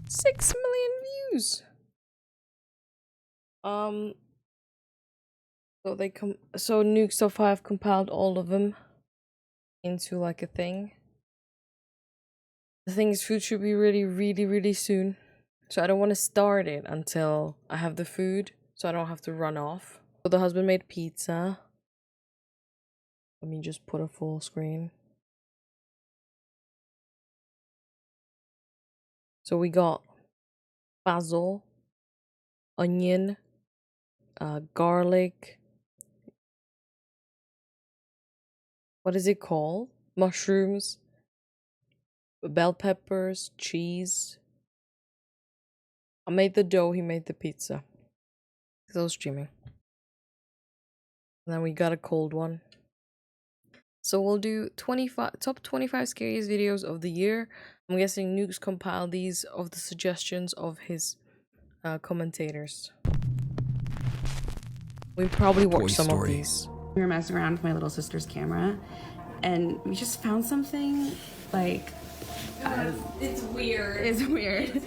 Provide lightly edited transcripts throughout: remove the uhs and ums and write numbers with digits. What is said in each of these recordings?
6 million views. So Nukes so far have compiled all of them into like a thing. The thing is, food should be ready really soon. So I don't want to start it until I have the food, so I don't have to run off. So the husband made pizza. Let me just put a full screen. So we got basil, onion, garlic. What is it called? Mushrooms, bell peppers, cheese. I made the dough, he made the pizza. So streaming. And then we got a cold one. So we'll do top 25 scariest videos of the year. I'm guessing Nukes compiled these of the suggestions of his commentators. We probably watched some of these. We were messing around with my little sister's camera, and we just found something like. It's weird. It's weird.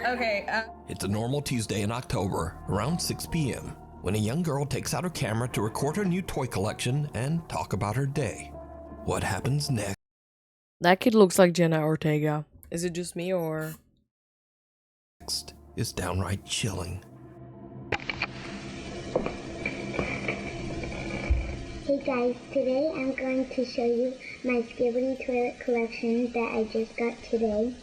Okay. It's a normal Tuesday in October, around 6 p.m., when a young girl takes out her camera to record her new toy collection and talk about her day. What happens next? That kid looks like Jenna Ortega. Is it just me or? Next is downright chilling. Hey guys, today I'm going to show you my Skibidi toilet collection that I just got today.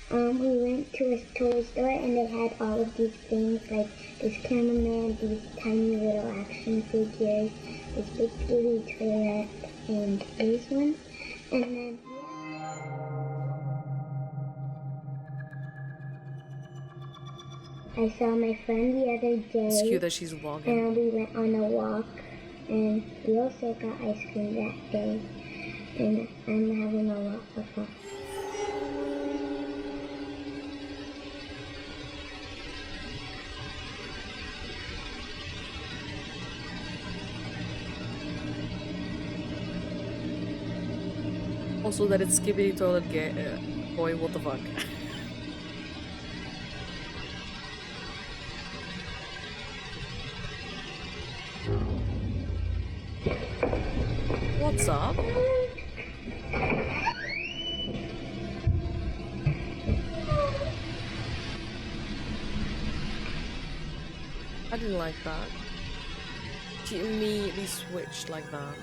We went to a toy store and they had all of these things like this cameraman, these tiny little action figures, this big Skibidi toilet, and these ones. And then I saw my friend the other day. It's cute that she's vlogging. And we went on a walk. And we also got ice cream that day, and I'm having a lot of fun. Also that it's Skibidi toilet boy, what the fuck. What's up? I didn't like that. She immediately switched like that.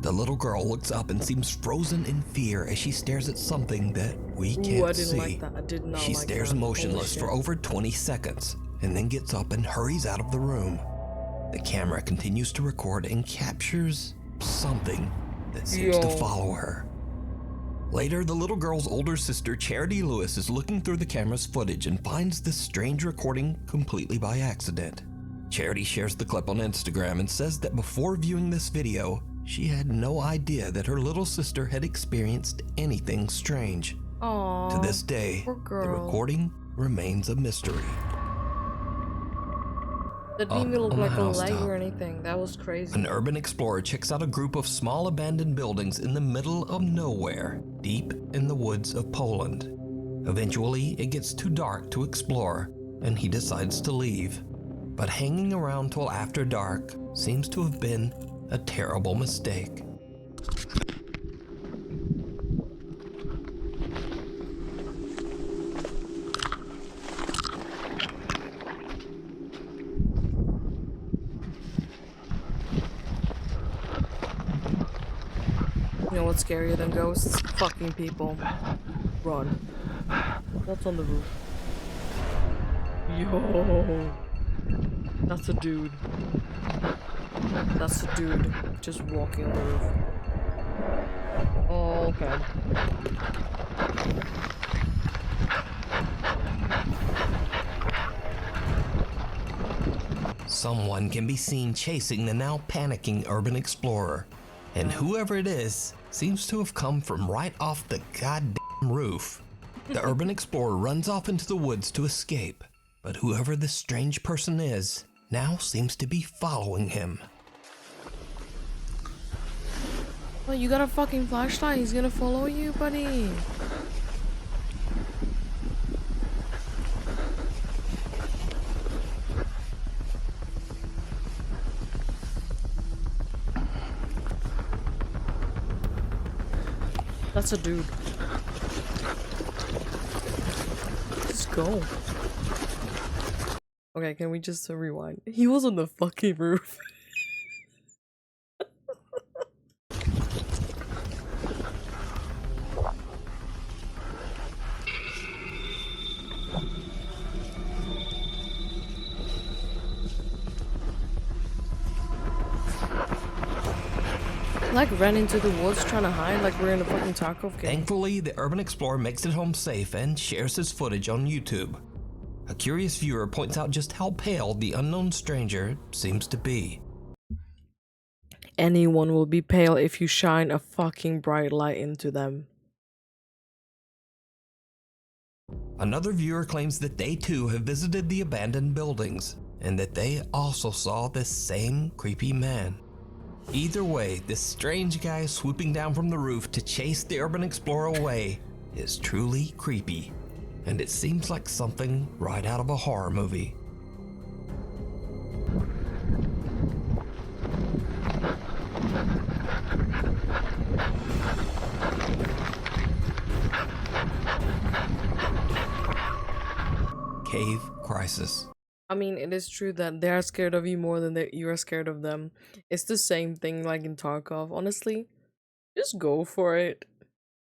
The little girl looks up and seems frozen in fear as she stares at something that we can't Ooh, I didn't see. like that. I did not She like stares that. motionless for over 20 seconds and then gets up and hurries out of the room. The camera continues to record and captures something that seems to follow her. Later, the little girl's older sister, Charity Lewis, is looking through the camera's footage and finds this strange recording completely by accident. Charity shares the clip on Instagram and says that before viewing this video, she had no idea that her little sister had experienced anything strange. Aww, to this day, poor the girl. recording remains a mystery. That didn't even look on the like a leg housetop, or anything. That was crazy. an urban explorer checks out a group of small abandoned buildings in the middle of nowhere, deep in the woods of Poland. Eventually, it gets too dark to explore, and he decides to leave. But hanging around till after dark seems to have been a terrible mistake. You know what's scarier than ghosts? Fucking people. Run. What's on the roof? Yo. That's a dude. That's a dude just walking on the roof. Oh, okay. Someone can be seen chasing the now panicking urban explorer, and whoever it is seems to have come from right off the goddamn roof. The urban explorer runs off into the woods to escape, but whoever this strange person is now seems to be following him. Well, you got a fucking flashlight. He's gonna follow you, buddy. That's a dude. Let's go. Okay, can we just rewind? He was on the fucking roof. Like ran into the woods trying to hide like we're in a fucking Tarkov game. Thankfully, the urban explorer makes it home safe and shares his footage on YouTube. A curious viewer points out just how pale the unknown stranger seems to be. Anyone will be pale if you shine a fucking bright light into them. Another viewer claims that they too have visited the abandoned buildings and that they also saw this same creepy man. Either way, this strange guy swooping down from the roof to chase the urban explorer away is truly creepy, and it seems like something right out of a horror movie. Cave Crisis. I mean, it is true that they are scared of you more than that you are scared of them. It's the same thing like in Tarkov. Honestly, just go for it.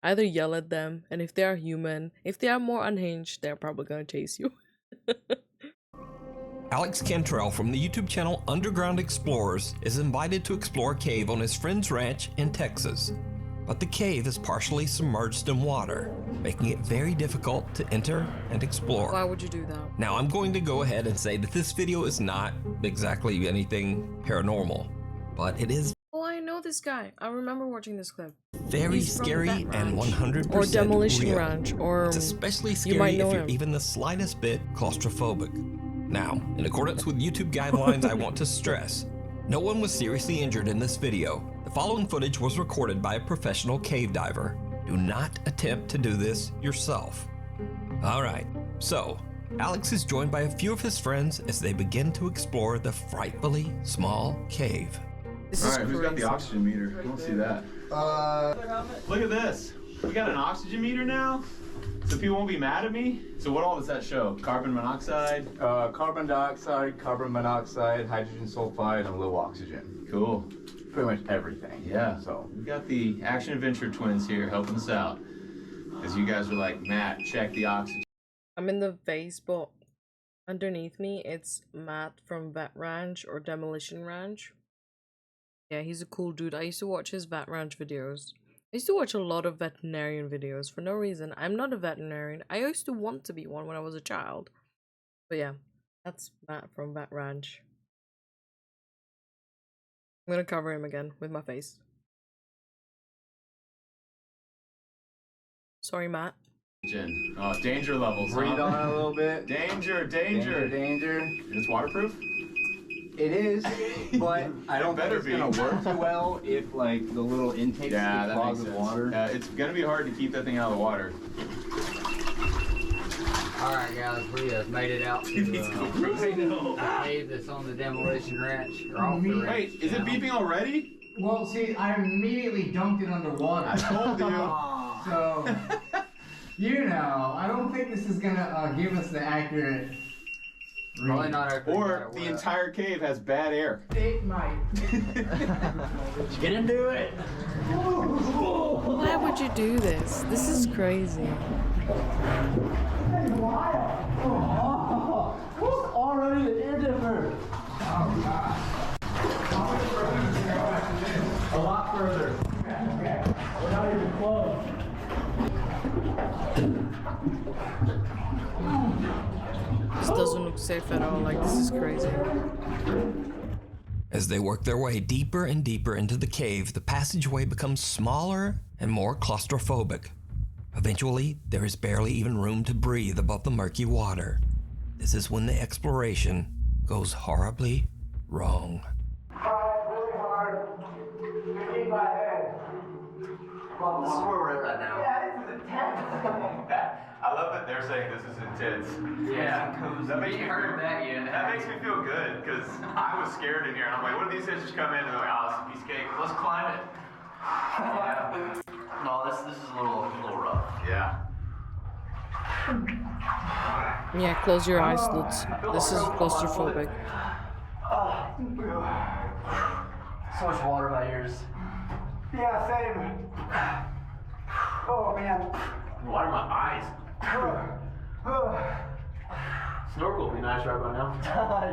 Either yell at them, and if they are human, if they are more unhinged, they're probably gonna chase you. Alex Cantrell from the YouTube channel Underground Explorers is invited to explore a cave on his friend's ranch in Texas. But the cave is partially submerged in water, making it very difficult to enter and explore. Why would you do that? Now I'm going to go ahead and say that this video is not exactly anything paranormal, but it is Oh, I know this guy. I remember watching this clip. very He's from scary that and ranch. 100% Or Demolition real. Ranch, or It's especially you scary might if know you're him. even the slightest bit claustrophobic. Now, in accordance with YouTube guidelines, I want to stress, no one was seriously injured in this video. The following footage was recorded by a professional cave diver. Do not attempt to do this yourself. Alright, so, Alex is joined by a few of his friends as they begin to explore the frightfully small cave. This is Alright, who's got the crazy. oxygen meter? I don't see that. Look at this. We got an oxygen meter now? So people won't be mad at me? So what all does that show? Carbon monoxide? Carbon dioxide, carbon monoxide, hydrogen sulfide, and low oxygen. Cool. Pretty much everything. Yeah. So We got the action adventure twins here helping us out. Because you guys are like, Matt, check the oxygen. I'm in the vase, but underneath me, it's Matt from Vet Ranch or Demolition Ranch. Yeah, he's a cool dude. I used to watch his Vet Ranch videos. I used to watch a lot of veterinarian videos for no reason. I'm not a veterinarian. I used to want to be one when I was a child. But yeah, that's Matt from Vet Ranch. I'm gonna cover him again with my face. Sorry, Matt. Oh, danger levels, breathe huh? on it a little bit. Danger, Danger, danger. danger. And it's waterproof? It is, but I don't think Better it's be. gonna work too well if like the little intakes Yeah, get that clogged makes with sense. water. It's gonna be hard to keep that thing out of the water. Alright guys, we have made it out to the cave that's on the demolition ranch, or off the ranch. Wait, is it now. beeping already? Well, see, I immediately dunked it underwater. I told you. So, you know, I don't think this is gonna give us the accurate Probably not accurate. Or the entire cave has bad air. It might. Get into it. Why would you do this? This is crazy. Already an air dipper. A lot further. We're not even close. This doesn't look safe at all. Like, this is crazy. As they work their way deeper and deeper into the cave, the passageway becomes smaller and more claustrophobic. Eventually, there is barely even room to breathe above the murky water. This is when the exploration goes horribly wrong. Really hard to keep my head. Well, this is where we're at right now. Yeah, this is intense. I love that they're saying this is intense. Yeah. That makes me heard that yet. That makes me feel good because I was scared in here and I'm like, what if these guys just come in and they're like, oh, it's a piece of cake. Let's climb it. Yeah. No, this is a little rough. Yeah. Yeah, close your eyes, Lutz. This is claustrophobic. So much water in my ears. Yeah, same. Oh, man. Water in my eyes. Snorkel would be nice right about now.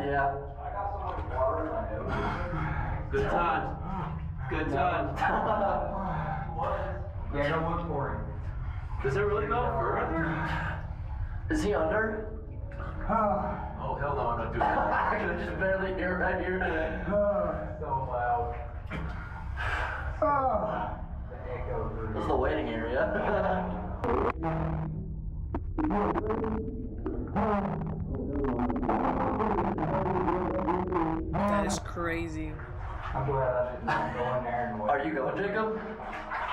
Yeah. I got so much water in my head. Good times. Good times. Yeah, don't look for him. Does it really go further? Is he under? Oh, hell no, I'm not doing that. I can just barely hear right here. So loud. This is the waiting area. That is crazy. I'm glad I didn't go in there and wait. Are you going, Jacob?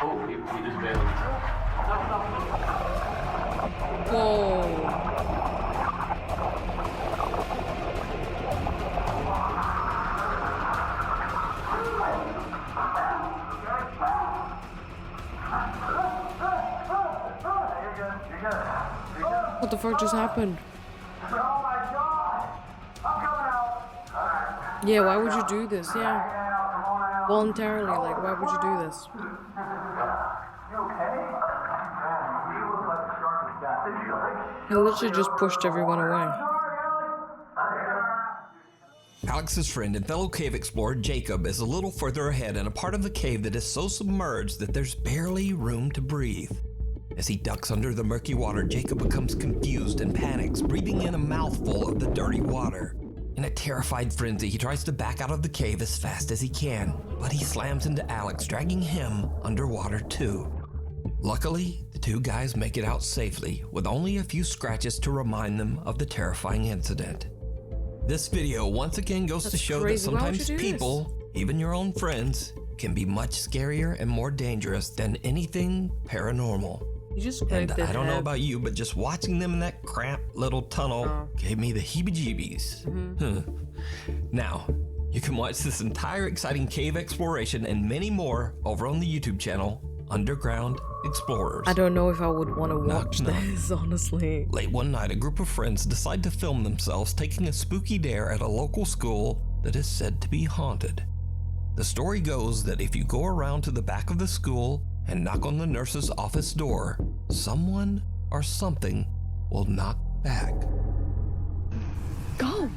Oh, he just bailed. Whoa. What the fuck just happened? Oh my god! I'm coming out! Yeah, why would you do this? Yeah. Come on out. Voluntarily, like, why would you do this? You okay? You look like the sharkest guy. He literally just pushed everyone away. Alex's friend and fellow cave explorer Jacob is a little further ahead in a part of the cave that is so submerged that there's barely room to breathe. As he ducks under the murky water, Jacob becomes confused and panics, breathing in a mouthful of the dirty water. In a terrified frenzy, he tries to back out of the cave as fast as he can, but he slams into Alex, dragging him underwater too. Luckily, the two guys make it out safely, with only a few scratches to remind them of the terrifying incident. This video once again goes to show that crazy. Why would sometimes you do people, even your own friends, can be much scarier and more dangerous than anything paranormal. You just And scraped I don't know head. about you, but just watching them in that cramped little tunnel gave me the heebie-jeebies. Now, you can watch this entire exciting cave exploration and many more over on the YouTube channel, Underground Explorers. I don't know if I would want to watch knock. this, honestly. Late one night, a group of friends decide to film themselves taking a spooky dare at a local school that is said to be haunted. The story goes that if you go around to the back of the school and knock on the nurse's office door, someone or something will knock back. Go!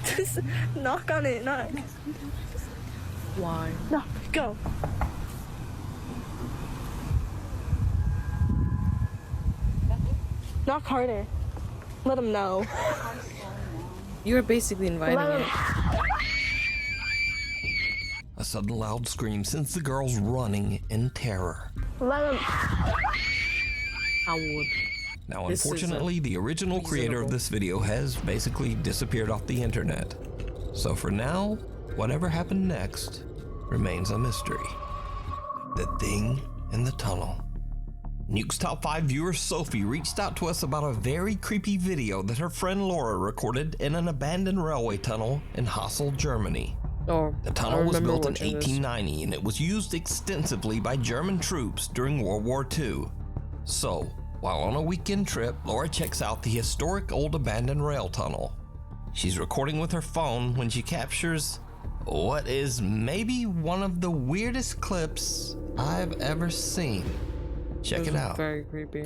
Just knock on it, knock. Why? No, go. Knock harder. Let them know. You're basically inviting Let it. them. A sudden loud scream sends the girls running in terror. Let them. I would. Now, This is unfortunately, the original creator of reasonable. this video has basically disappeared off the internet. So for now, whatever happened next remains a mystery. The thing in the tunnel. Nuke's Top 5 viewer Sophie reached out to us about a very creepy video that her friend Laura recorded in an abandoned railway tunnel in Hassel, Germany. Oh, The I tunnel was remember built in watching this. 1890 and it was used extensively by German troops during World War II. So, while on a weekend trip, Laura checks out the historic old abandoned rail tunnel. She's recording with her phone when she captures what is maybe one of the weirdest clips I've ever seen. Check Those it are out. Very creepy.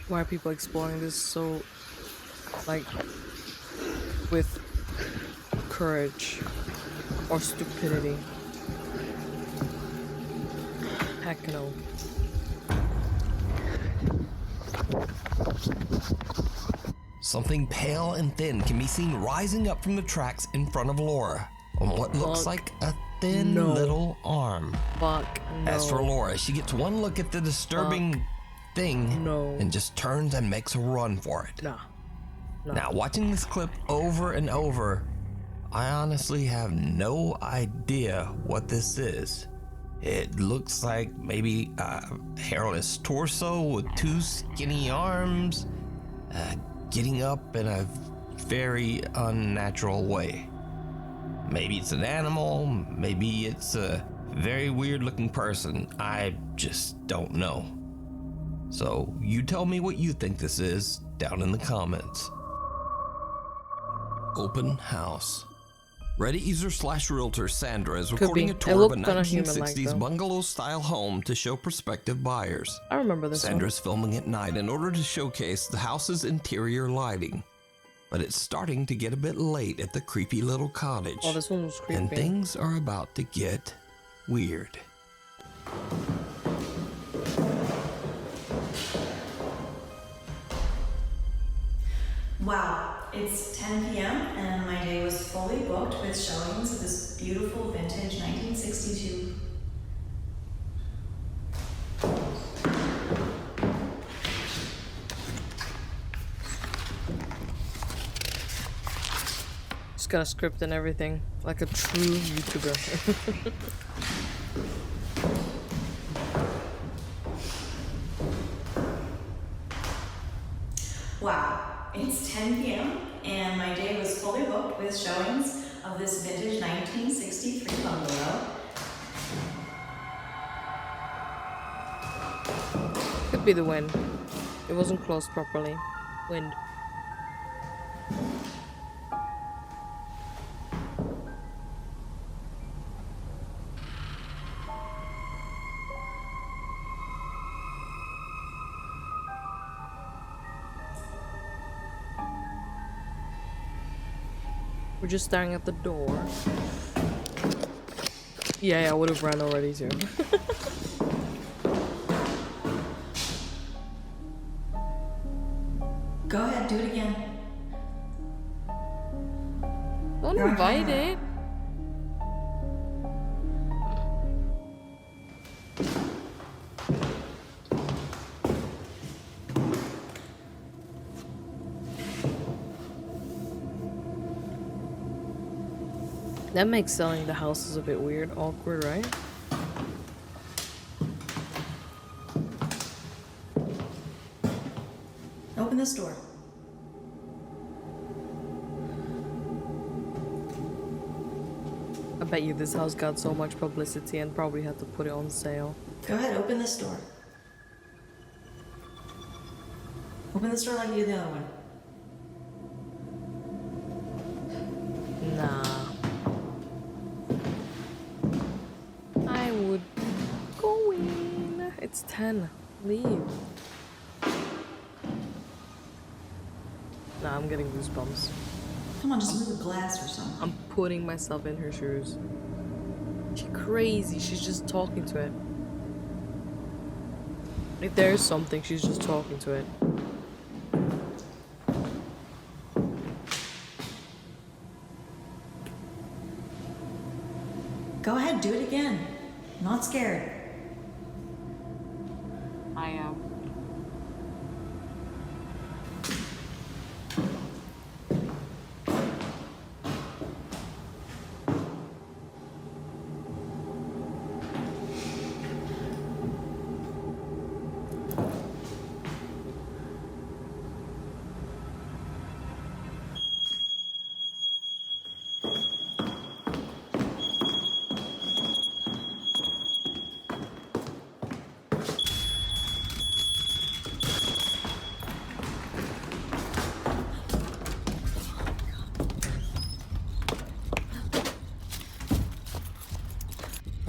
Why are people exploring this so, like, with courage or stupidity? Heck no. Something pale and thin can be seen rising up from the tracks in front of Laura on what looks Fuck. like a thin No. little arm. Fuck no. As for Laura, she gets one look at the disturbing thing No. and just turns and makes a run for it. Nah. Now, watching this clip over and over, I honestly have no idea what this is. It looks like maybe a hairless torso with two skinny arms, getting up in a very unnatural way. Maybe it's an animal, maybe it's a very weird looking person. I just don't know. So you tell me what you think this is down in the comments. Open house. Reddit user / realtor Sandra is recording a tour of a 1960s bungalow-style home to show prospective buyers. I remember this Sandra's filming at night in order to showcase the house's interior lighting. But it's starting to get a bit late at the creepy little cottage. Oh, this one was creepy. And things are about to get weird. Wow, it's 10 p.m. and my day was fully booked with showings of this beautiful vintage 1962. Just got a script and everything, like a true YouTuber. Wow, it's 10 p.m. and my day was fully booked with showings of this vintage 1963 bungalow. Could be the wind. It wasn't closed properly. Wind. We're just staring at the door. Yeah, I would have ran already too. Go ahead, do it again. Don't invite it. That makes selling the houses a bit weird, awkward, right? Open this door. I bet you this house got so much publicity and probably had to put it on sale. Go ahead, open this door. Open this door like you did the other one. Nah. I would go in. It's 10. Leave. Nah, I'm getting goosebumps. Come on, just move the glass or something. I'm putting myself in her shoes. She's crazy. She's just talking to it. If there's something, she's just talking to it. Go ahead, do it again. I'm not scared. I am.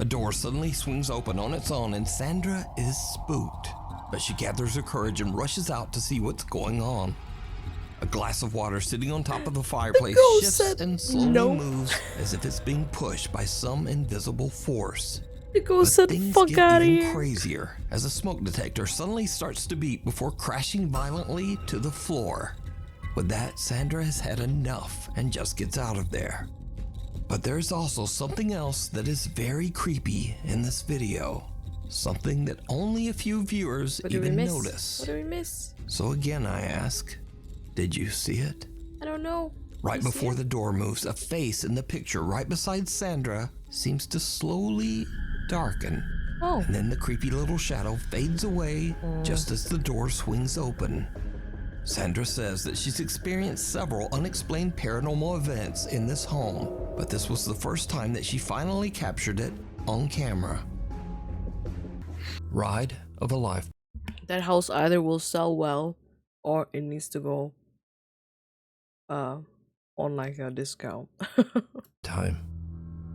A door suddenly swings open on its own and Sandra is spooked. But she gathers her courage and rushes out to see what's going on. A glass of water sitting on top of the fireplace shifts and slowly moves as if it's being pushed by some invisible force. The ghost said, things fuck get out of even here. crazier as a smoke detector suddenly starts to beep before crashing violently to the floor. With that, Sandra has had enough and just gets out of there. But there's also something else that is very creepy in this video. Something that only a few viewers even notice. What do we miss? So again I ask, did you see it? I don't know. Right before the door moves, a face in the picture right beside Sandra seems to slowly darken. Oh. And then the creepy little shadow fades away just as the door swings open. Sandra says that she's experienced several unexplained paranormal events in this home, but this was the first time that she finally captured it on camera. Ride of a life. That house either will sell well or it needs to go on like a discount. Time.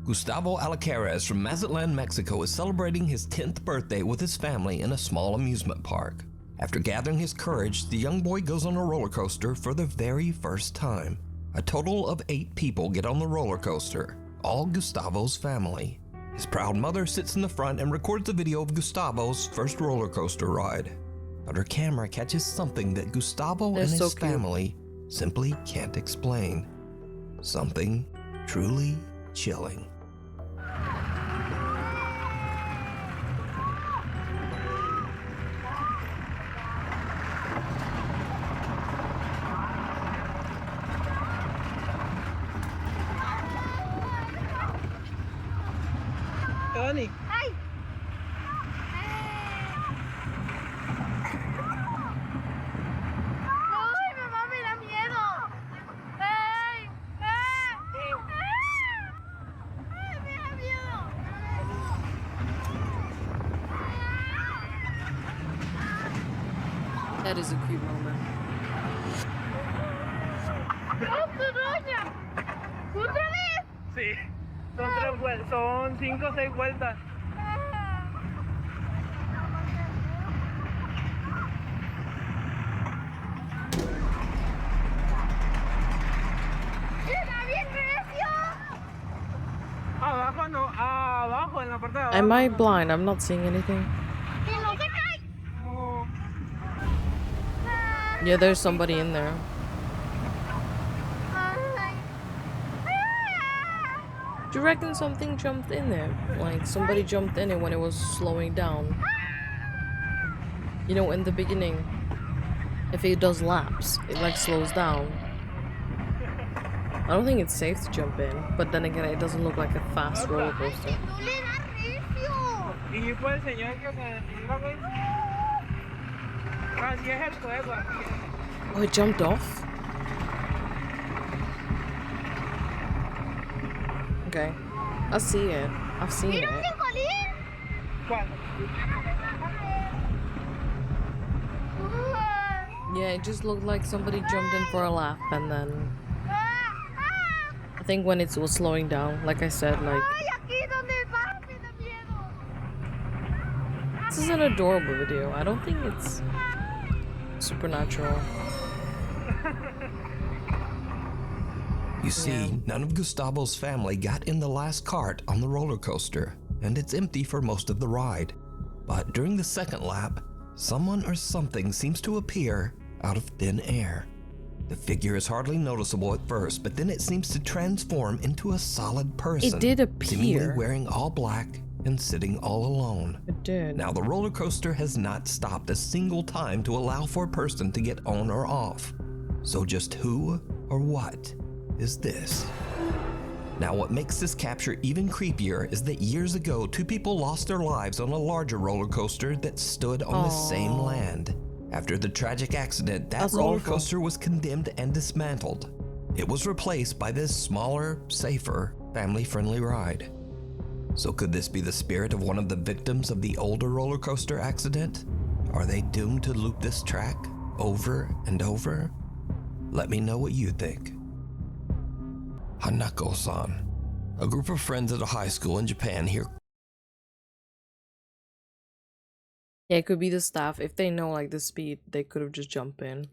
Gustavo Alcaraz from Mazatlan, Mexico is celebrating his 10th birthday with his family in a small amusement park. After gathering his courage, the young boy goes on a roller coaster for the very first time. A total of 8 people get on the roller coaster, all Gustavo's family. His proud mother sits in the front and records a video of Gustavo's first roller coaster ride. But her camera catches something that Gustavo and his family simply can't explain. Something truly chilling. Dani. ¡Ay! ¡Ay, mamá, me da miedo! ¡Ay! ¡Ay! ¡Ay, me da miedo! That is a creep moment. ¡Oh, tu doña! ¿Otra vez? Sí. Son 5 o 6 vueltas. ¡Está bien recio! Abajo no, abajo en la parte de abajo. Am I blind? I'm not seeing anything. ¡Que no se cae! Yeah, there's somebody in there. Do you reckon something jumped in there? Like somebody jumped in it when it was slowing down? You know, in the beginning, if it does laps, it like slows down. I don't think it's safe to jump in, but then again, it doesn't look like a fast roller coaster. Y fue el señor que se así es el juego. Oh, it jumped off? Okay. I see it. I've seen it. Yeah, it just looked like somebody jumped in for a lap and then... I think when it was slowing down, like I said, like... This is an adorable video. I don't think it's supernatural. You see, none of Gustavo's family got in the last cart on the roller coaster, and it's empty for most of the ride. But during the second lap, someone or something seems to appear out of thin air. The figure is hardly noticeable at first, but then it seems to transform into a solid person. It did appear. Seemingly wearing all black and sitting all alone. It did. Now, the roller coaster has not stopped a single time to allow for a person to get on or off. So just who or what is this? Now, what makes this capture even creepier is that years ago, 2 people lost their lives on a larger roller coaster that stood on the same land. After the tragic accident, that roller coaster was condemned and dismantled. It was replaced by this smaller, safer, family-friendly ride. So could this be the spirit of one of the victims of the older roller coaster accident? Are they doomed to loop this track over and over? Let me know what you think. Hanako-san, a group of friends at a high school in Japan here. Yeah, it could be the staff. If they know like the speed, they could have just jumped in.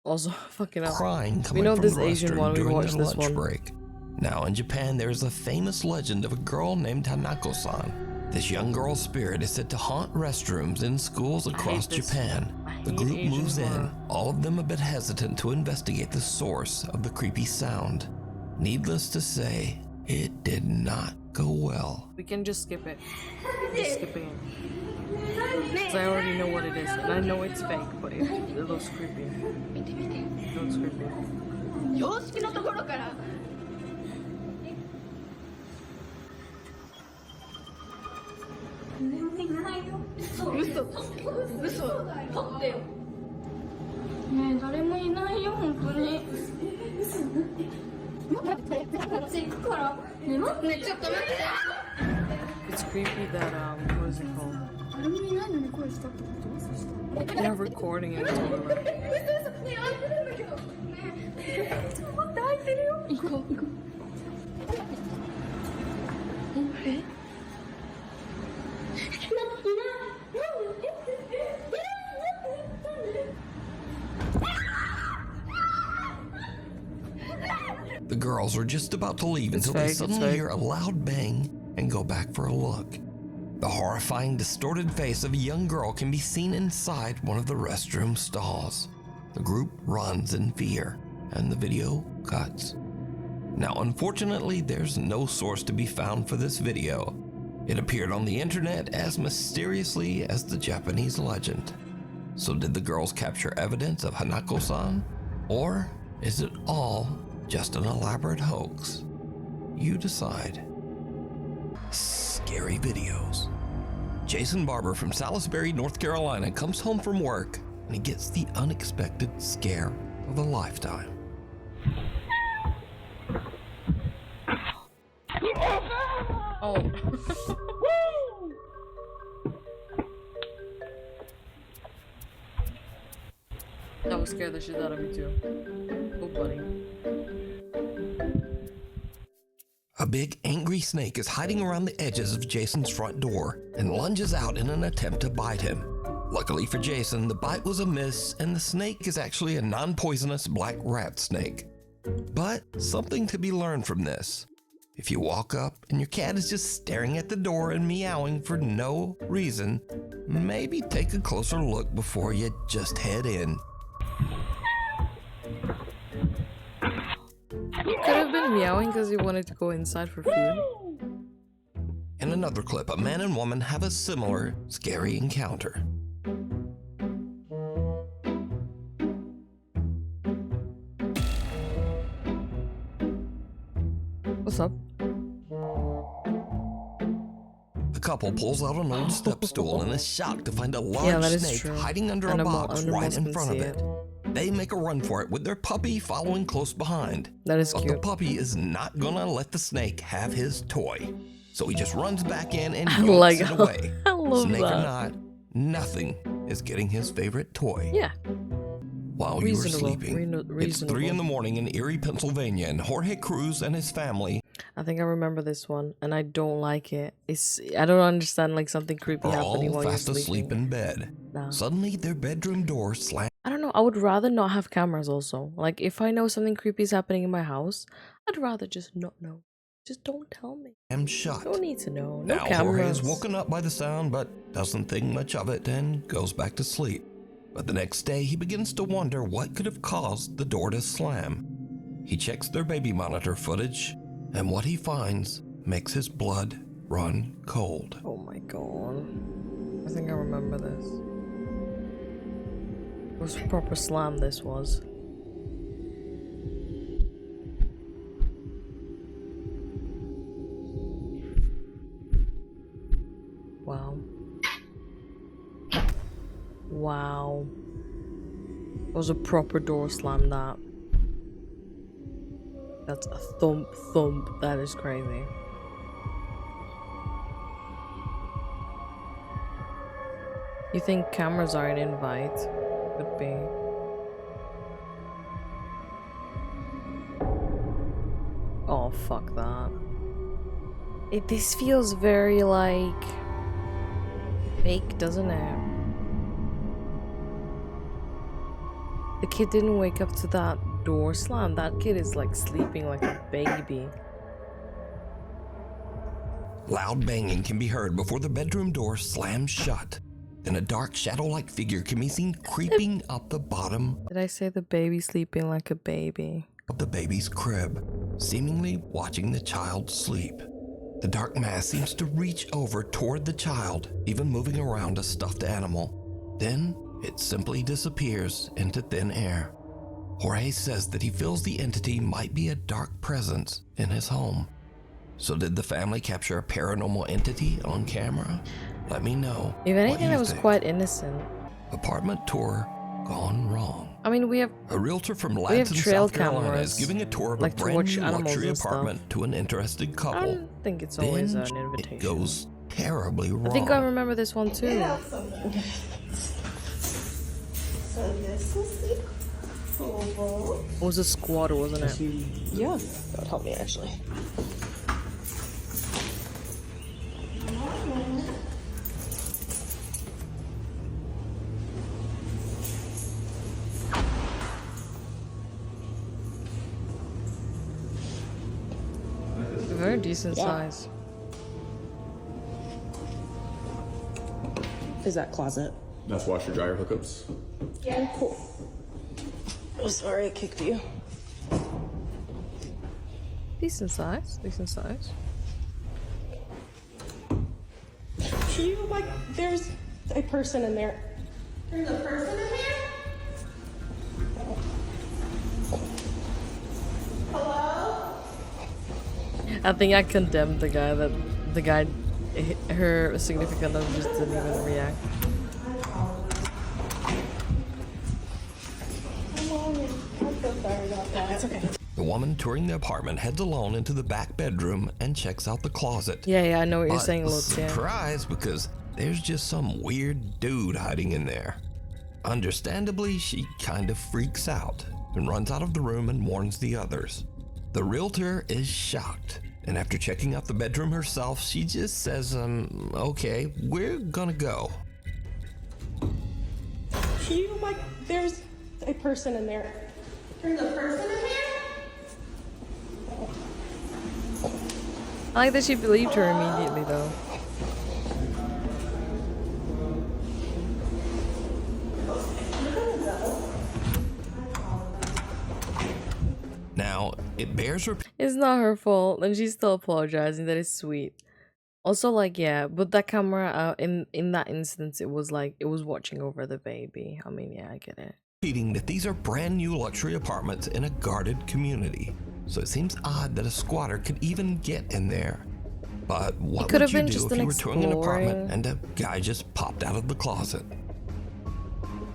Also, fucking hell. Crying We coming know from this the Asian restroom one. We during watched their this lunch one. break. Now in Japan, there is a famous legend of a girl named Hanako-san. This young girl's spirit is said to haunt restrooms in schools across Japan. The group moves in, all of them a bit hesitant to investigate the source of the creepy sound. Needless to say, It did not go well. We can just skip it. Just skipping it. Because I already know what it is. And I know it's fake, but it looks creepy. It looks creepy. It's creepy that, what is it called? They're recording it totally. The girls are just about to leave until they suddenly hear a loud bang and go back for a look. The horrifying, distorted face of a young girl can be seen inside one of the restroom stalls. The group runs in fear, and the video cuts. Now, unfortunately, there's no source to be found for this video. It appeared on the internet as mysteriously as the Japanese legend. So did the girls capture evidence of Hanako-san? Or is it all just an elaborate hoax? You decide. Scary videos. Jason Barber from Salisbury, North Carolina comes home from work and he gets the unexpected scare of a lifetime. Oh. That would scare the shit out of me too. Oh, buddy. A big angry snake is hiding around the edges of Jason's front door and lunges out in an attempt to bite him. Luckily for Jason, the bite was a miss and the snake is actually a non-poisonous black rat snake. But something to be learned from this. If you walk up and your cat is just staring at the door and meowing for no reason, maybe take a closer look before you just head in. He could have been meowing because he wanted to go inside for food. In another clip, a man and woman have a similar scary encounter. What's up? The couple pulls out an old step stool and is shocked to find a large snake hiding under a box right in front of it. They make a run for it with their puppy following close behind. That is cute. But the puppy is not gonna let the snake have his toy. So he just runs back in and like yanks it away. I love Snake that. or not, nothing is getting his favorite toy. Yeah. While you were sleeping, it's 3 in the morning in Erie, Pennsylvania, and Jorge Cruz and his family I think I remember this one, and I don't like it. I don't understand like something creepy are happening all while you're fast sleeping. asleep in bed. No. Suddenly, their bedroom door slams. I don't know. I would rather not have cameras also. Like, if I know something creepy is happening in my house, I'd rather just not know. Just don't tell me. Shut. Don't need to know. No Now cameras. Jorge is woken up by the sound, but doesn't think much of it and goes back to sleep. But the next day, he begins to wonder what could have caused the door to slam. He checks their baby monitor footage, and what he finds makes his blood run cold. Oh my god. I think I remember this. It was a proper slam, this was. Wow. Wow. It was a proper door slam, that. That's a thump thump. That is crazy. You think cameras are an invite? Could be. Oh, fuck that. This feels very like fake, doesn't it? The kid didn't wake up to that door slam. That kid is like sleeping like a baby. Loud banging can be heard before the bedroom door slams shut. Then a dark shadow-like figure can be seen creeping up the bottom Did I say the baby sleeping like a baby? of the baby's crib. seemingly watching the child sleep. The dark mass seems to reach over toward the child, even moving around a stuffed animal. Then it simply disappears into thin air. Jorge says that he feels the entity might be a dark presence in his home. So did the family capture a paranormal entity on camera? Let me know. If anything, that was think. quite innocent. Apartment tour gone wrong. I mean, we have a realtor from trail Ladson, South Carolina cameras, is giving a tour of like, a to brand watch new animals luxury and stuff. apartment to an interested couple. I don't think it's always Then an invitation. it goes terribly wrong. I think I remember this one too. So this is the oval. It was a squatter, wasn't it? Yeah, that would help me actually. Very decent size. Is that closet? That's washer dryer hookups. Yeah, cool. Oh, sorry, I kicked you. Decent size. Decent size. You like there's a person in there. There's a person in here? Hello? I think I condemned the guy her significant other just didn't even react. The woman touring the apartment heads alone into the back bedroom and checks out the closet. Yeah, I know what you're But saying, Lutz, yeah. surprise, because there's just some weird dude hiding in there. Understandably, she kind of freaks out and runs out of the room and warns the others. The realtor is shocked, and after checking out the bedroom herself, she just says, okay, we're gonna go. You like there's a person in there. There's a person in here? I like that she believed her immediately, though. Now, it bears repeating. It's not her fault, and she's still apologizing. That is sweet. Also, like, yeah, but that camera, in that instance, it was like, it was watching over the baby. I mean, yeah, I get it. That these are brand new luxury apartments in a guarded community, so it seems odd that a squatter could even get in there. But what would you do if you were touring an apartment and a guy just popped out of the closet?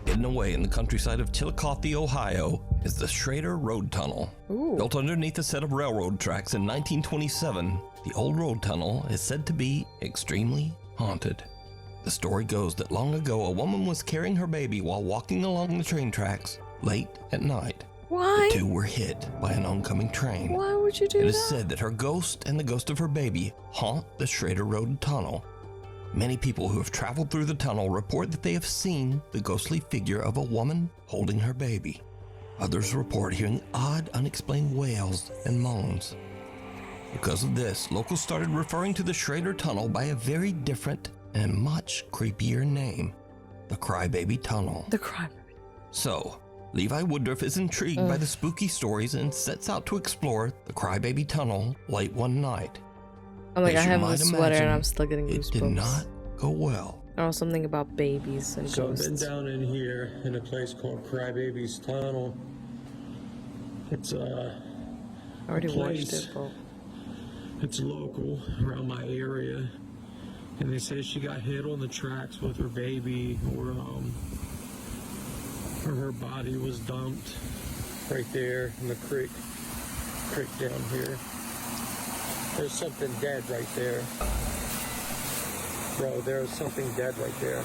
Hidden away in the countryside of Chillicothe, Ohio, is the Schrader Road Tunnel. Ooh. Built underneath a set of railroad tracks in 1927, the old road tunnel is said to be extremely haunted. The story goes that long ago, a woman was carrying her baby while walking along the train tracks late at night. Why? The two were hit by an oncoming train. Why would you do that? It is said that her ghost and the ghost of her baby haunt the Schrader Road Tunnel. Many people who have traveled through the tunnel report that they have seen the ghostly figure of a woman holding her baby. Others report hearing odd, unexplained wails and moans. Because of this, locals started referring to the Schrader Tunnel by a very different and much creepier name, the Crybaby Tunnel. The Crybaby. So, Levi Woodruff is intrigued by the spooky stories and sets out to explore the Crybaby Tunnel late one night. I'm like, As I you have a might sweater and imagine, I'm still getting goosebumps. It did not go well. I know something about babies and So I've ghosts. been down in here in a place called Crybaby's Tunnel. It's I already watched it, bro. It's local around my area, and they say she got hit on the tracks with her baby, or her body was dumped right there in the creek down here. There's something dead right there. Bro, there's something dead right there.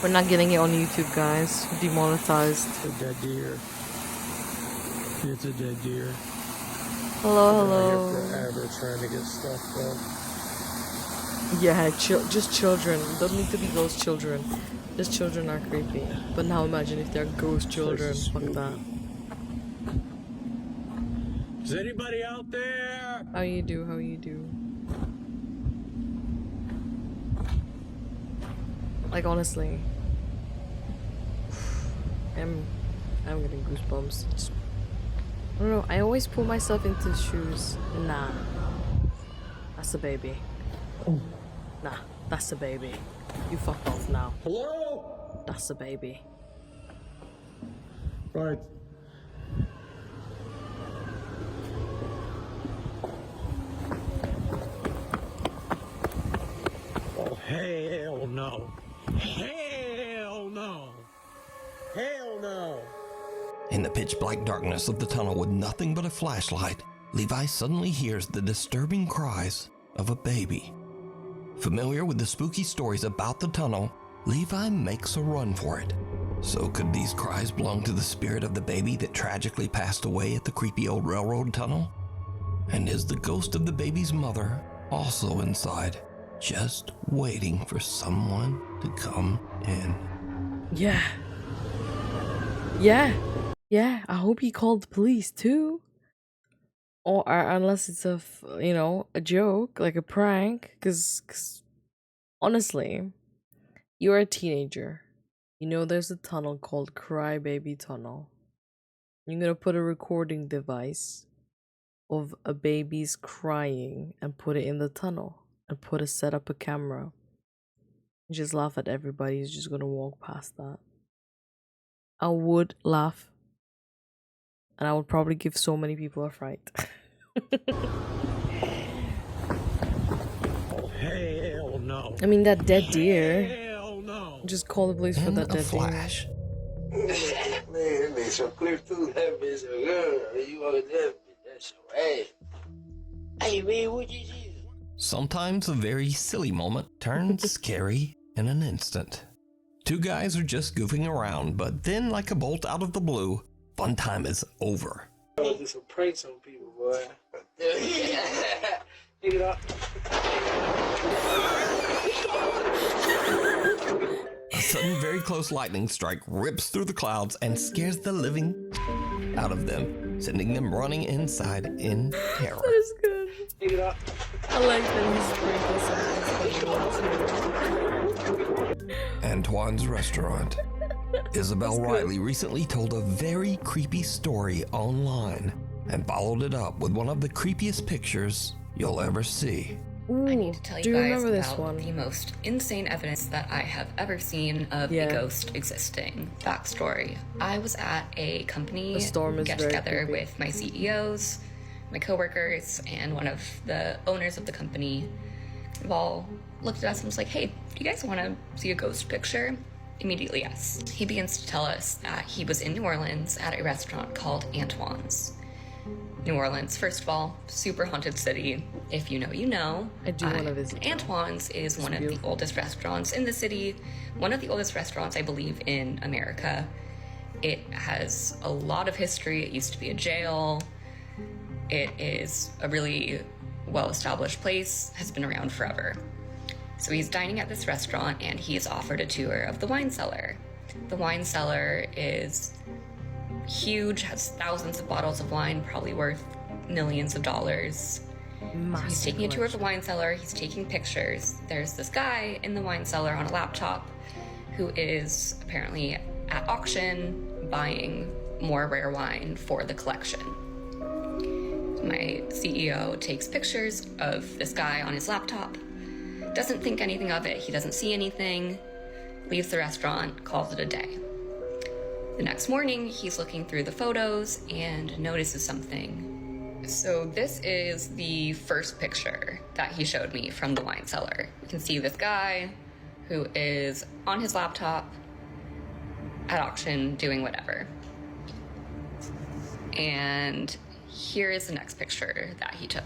We're not getting it on YouTube, guys. Demonetized. It's a dead deer. It's a dead deer. Hello, I've been hello. out here forever trying to get stuff done. Yeah, just children. Don't need to be ghost children. Just children are creepy. But now imagine if they're ghost children. Fuck that. Is anybody out there? How you do? How you do? Like, honestly, I'm getting goosebumps. I don't know, I always pull myself into shoes. Nah. That's a baby. Nah, that's a baby. You fuck off now. Hello? That's a baby. Right. Oh, hell no. Hell no. Hell no. In the pitch black darkness of the tunnel with nothing but a flashlight, Levi suddenly hears the disturbing cries of a baby. Familiar with the spooky stories about the tunnel, Levi makes a run for it. So could these cries belong to the spirit of the baby that tragically passed away at the creepy old railroad tunnel? And is the ghost of the baby's mother also inside, just waiting for someone to come in? Yeah. Yeah. Yeah, I hope he called the police too. Or unless it's a, you know, a joke, like a prank. Cause honestly, you're a teenager. You know there's a tunnel called Crybaby Tunnel. You're gonna put a recording device of a baby's crying and put it in the tunnel and set up a camera. You just laugh at everybody who's just gonna walk past that. I would laugh. And I would probably give so many people a fright. Oh, hell no. I mean, that dead deer. Hell no. Just call the police for that dead flash. Man, that made so clear through that bitch so good. You want that bitch, that's your ass. Hey, man, what you do? Sometimes a very silly moment turns scary in an instant. Two guys are just goofing around, but then like a bolt out of the blue, fun time is over. I'll do some pranks on people, boy. Pick it up. A sudden, very close lightning strike rips through the clouds and scares the living out of them, sending them running inside in terror. That is good. Pick it up. I like that he sprinkles something. Antoine's restaurant. Isabel Riley recently told a very creepy story online and followed it up with one of the creepiest pictures you'll ever see. Ooh, I need to tell do you you guys remember this about one? the most insane evidence that I have ever seen of a ghost existing. Backstory. I was at a company The storm is very get-together creepy. with my CEOs, my coworkers, and one of the owners of the company. We've all looked at us and was like, hey, do you guys want to see a ghost picture? Immediately, yes. He begins to tell us that he was in New Orleans at a restaurant called Antoine's. New Orleans, first of all, super haunted city. If you know, you know. I do want to visit. Antoine's is one of the oldest restaurants in the city, one of the oldest restaurants, I believe, in America. It has a lot of history. It used to be a jail. It is a really well-established place, has been around forever. So he's dining at this restaurant and he is offered a tour of the wine cellar. The wine cellar is huge, has thousands of bottles of wine, probably worth millions of dollars. So he's taking a tour of the wine cellar, he's taking pictures. There's this guy in the wine cellar on a laptop who is apparently at auction buying more rare wine for the collection. My CEO takes pictures of this guy on his laptop, doesn't think anything of it, he doesn't see anything, leaves the restaurant, calls it a day. The next morning, he's looking through the photos and notices something. So this is the first picture that he showed me from the wine cellar. You can see this guy who is on his laptop at auction doing whatever. And here is the next picture that he took.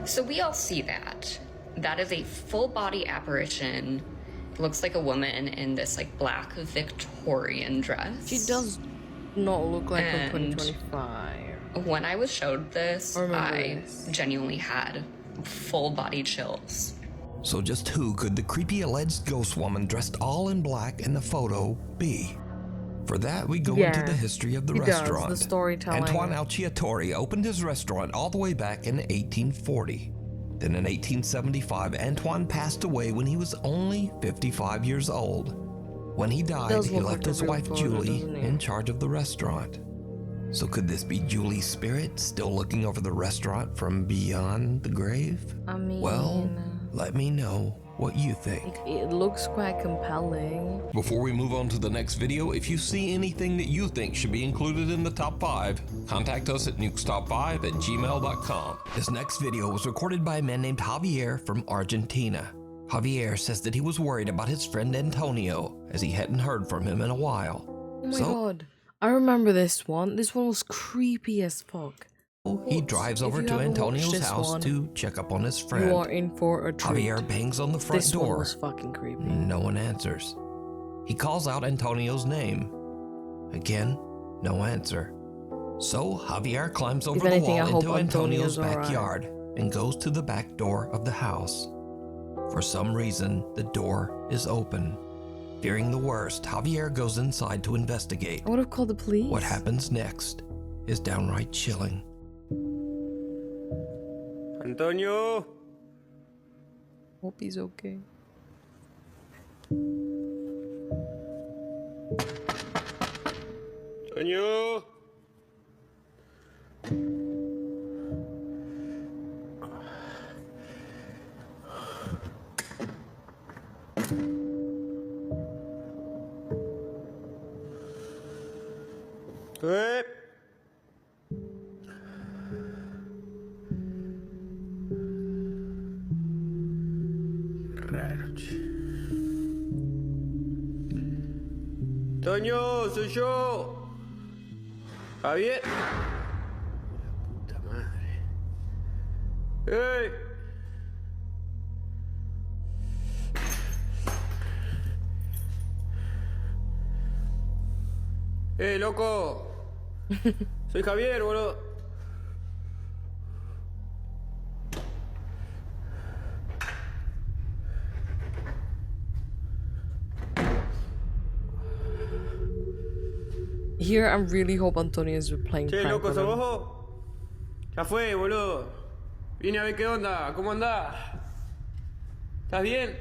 So we all see that. That is a full body apparition. It looks like a woman in this like black Victorian dress. She does not look like a 2025. When I was showed this, I genuinely had full body chills. So just who could the creepy alleged ghost woman dressed all in black in the photo be? For that, we go into the history of the restaurant. The storytelling. Antoine Alciatore opened his restaurant all the way back in 1840. Then in 1875, Antoine passed away when he was only 55 years old. When he died, Does he look left like a his real wife photo, Julie doesn't he? in charge of the restaurant. So could this be Julie's spirit still looking over the restaurant from beyond the grave? I mean, Well, let me know what you think. it looks quite compelling. Before we move on to the next video, if you see anything that you think should be included in the top 5, contact us at nukestop5@gmail.com. This next video was recorded by a man named Javier from Argentina. Javier says that he was worried about his friend Antonio as he hadn't heard from him in a while. Oh my god. I remember this one. This one was creepy as fuck. He drives over to Antonio's house to check up on his friend. You are in for a treat. Javier bangs on the front This door. one was fucking creepy. No one answers. He calls out Antonio's name. Again, no answer. So Javier climbs over the anything, I wall hope into Antonio's Antonio's alright. backyard and goes to the back door of the house. For some reason, the door is open. Fearing the worst, Javier goes inside to investigate. I would have called the police. What happens next is downright chilling. Antonio! Hope he's okay. Antonio! Eh. Raro, che. Toño, soy yo. Javier. La puta madre. ¡Ey! Loco! Soy Javier, boludo. Here, I really hope Antonio's playing Che, prank loco, on ¿sos him. vos? Ya fue, boludo. Vine a ver qué onda. ¿Cómo andás? ¿Estás bien?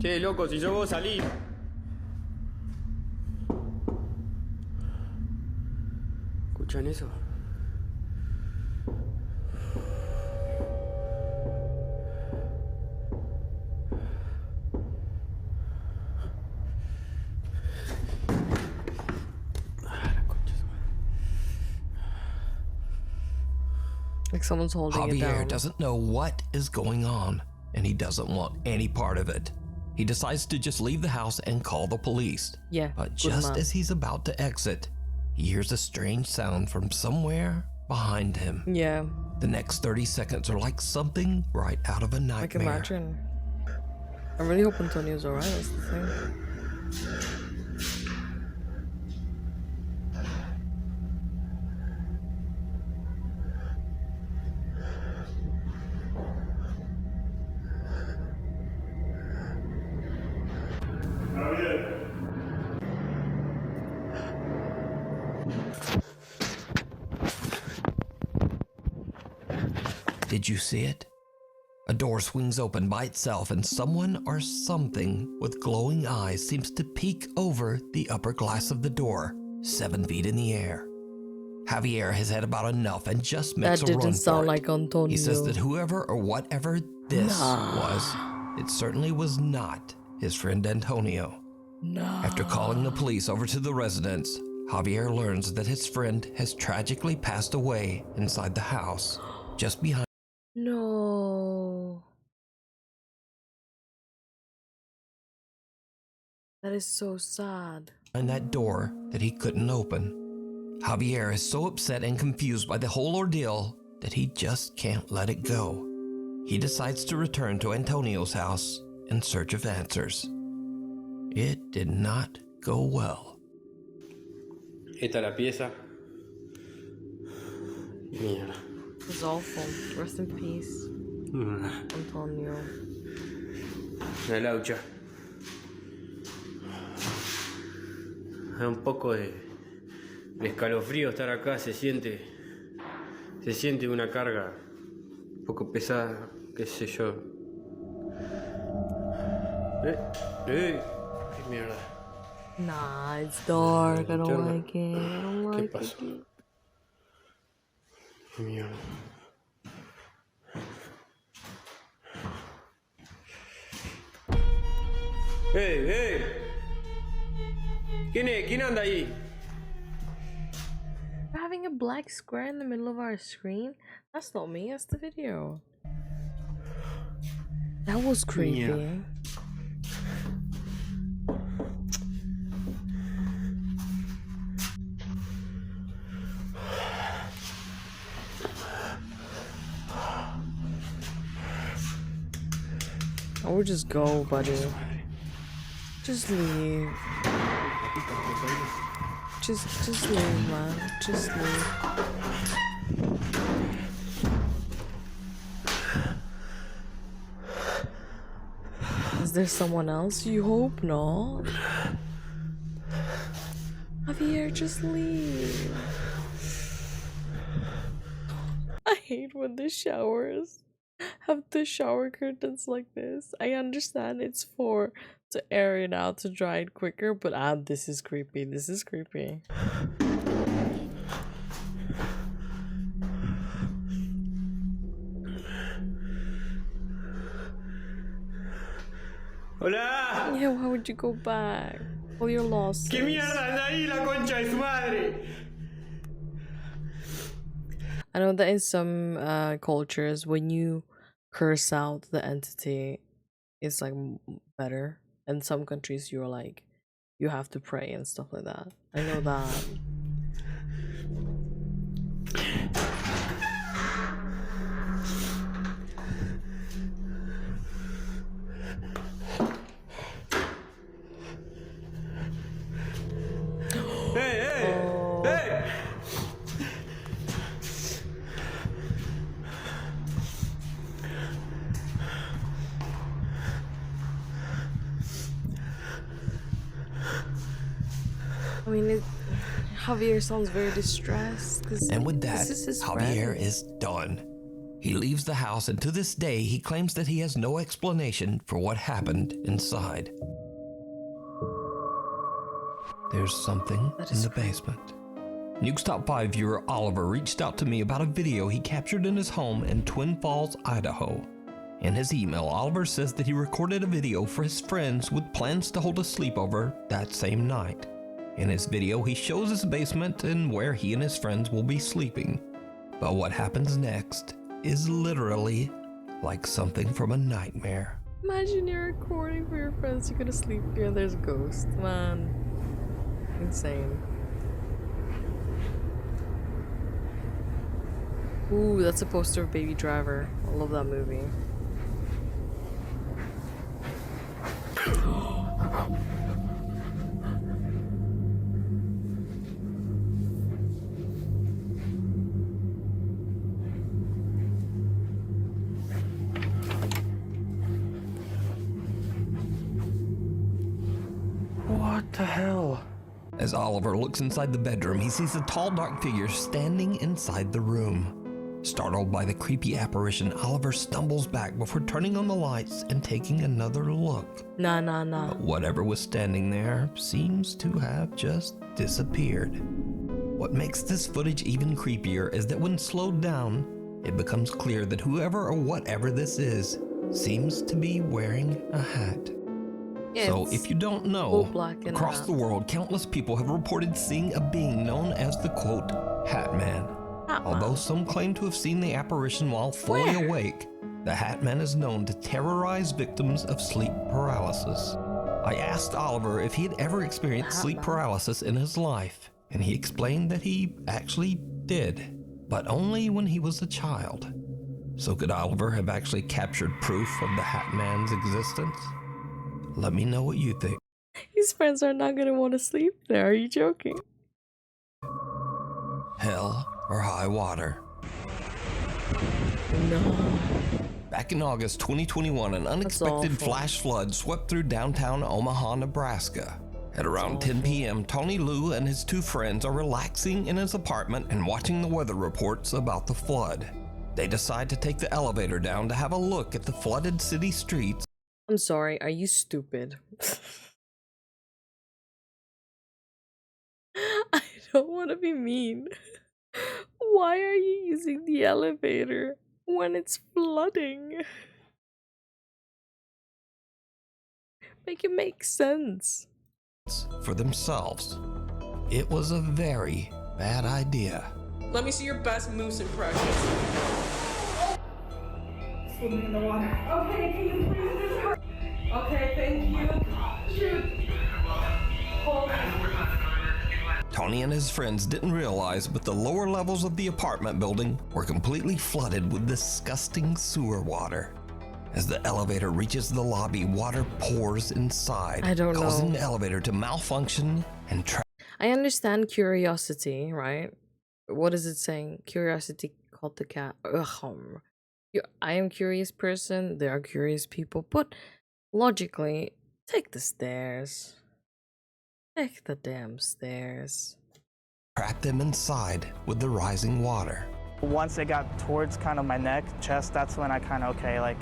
Che, loco, si sos vos, salí. ¿Escuchan eso? Like someone's holding it Javier down. doesn't know what is going on, and he doesn't want any part of it. He decides to just leave the house and call the police. Yeah, But good just man. as he's about to exit, he hears a strange sound from somewhere behind him. Yeah, The next 30 seconds are like something right out of a I can nightmare. imagine. I really hope Antonio's alright, that's the thing. Did you see it? A door swings open by itself and someone or something with glowing eyes seems to peek over the upper glass of the door, 7 feet in the air. Javier has had about enough and just makes That a run didn't sound for it. like Antonio. He says that whoever or whatever this was, it certainly was not his friend Antonio. No. After calling the police over to the residence, Javier learns that his friend has tragically passed away inside the house, just behind. No. That is so sad. And that door that he couldn't open. Javier is so upset and confused by the whole ordeal that he just can't let it go. He decides to return to Antonio's house in search of answers. It did not go well. Esta es la pieza. Mierda. It was awful. Rest in peace, Antonio. Una laucha. Da un poco de escalofrío estar acá, se siente una carga un poco pesada, qué sé yo. Qué mierda. Nah, it's dark. I don't like it. I don't like it. Qué mierda. Hey. ¿Quién anda ahí? We're having a black square in the middle of our screen? That's not me, that's the video. That was creepy. Yeah. I would just go, buddy. Just leave. Just leave, man. Just leave. Is there someone else? You hope not. Javier, just leave. I hate when the showers have the shower curtains like this. I understand it's for to air it out, to dry it quicker, but this is creepy. This is creepy. Hola. Yeah, why would you go back? Well, you're lost. ¿Qué mierda anda ahí la concha de su madre? I know that in some cultures, when you curse out the entity, it's like better. In some countries, you're like, you have to pray and stuff like that. I know that. Hey! I mean, Javier sounds very distressed. And with that, this is his Javier friend. is done. He leaves the house, and to this day, he claims that he has no explanation for what happened inside. There's something in the basement. Nuke's Top 5 viewer Oliver reached out to me about a video he captured in his home in Twin Falls, Idaho. In his email, Oliver says that he recorded a video for his friends with plans to hold a sleepover that same night. In his video, he shows his basement and where he and his friends will be sleeping. But what happens next is literally like something from a nightmare. Imagine you're recording for your friends, you're gonna sleep here and there's a ghost. Man. Insane. Ooh, that's a poster of Baby Driver. I love that movie. What the hell? As Oliver looks inside the bedroom, he sees a tall, dark figure standing inside the room. Startled by the creepy apparition, Oliver stumbles back before turning on the lights and taking another look. Nah. But whatever was standing there seems to have just disappeared. What makes this footage even creepier is that when slowed down, it becomes clear that whoever or whatever this is seems to be wearing a hat. So if you don't know, across the world, countless people have reported seeing a being known as the, quote, Hat Man. Although some claim to have seen the apparition while fully awake, the Hat Man is known to terrorize victims of sleep paralysis. I asked Oliver if he had ever experienced sleep paralysis in his life, and he explained that he actually did, but only when he was a child. So could Oliver have actually captured proof of the Hat Man's existence? Let me know what you think. His friends are not gonna want to sleep there. Are you joking? Hell or high water. No. Back in August 2021, an unexpected awful. flash flood swept through downtown Omaha, Nebraska. At around 10 p.m., Tony Liu and his two friends are relaxing in his apartment and watching the weather reports about the flood. They decide to take the elevator down to have a look at the flooded city streets I'm sorry, are you stupid? I don't want to be mean. Why are you using the elevator when it's flooding? Make it make sense. For themselves. It was a very bad idea. Let me see your best moose impression. Put me in the water. Okay, can you please just hurry? Okay, thank you. Shoot. Hold it. Tony and his friends didn't realize, but the lower levels of the apartment building were completely flooded with disgusting sewer water. As the elevator reaches the lobby, water pours inside, causing the elevator to malfunction and I understand curiosity, right? What is it saying? Curiosity called the cat. I am a curious person. There are curious people, but logically, take the stairs. Take the damn stairs. Trap them inside with the rising water. Once it got towards kind of my neck, chest, that's when I kind of, okay, like,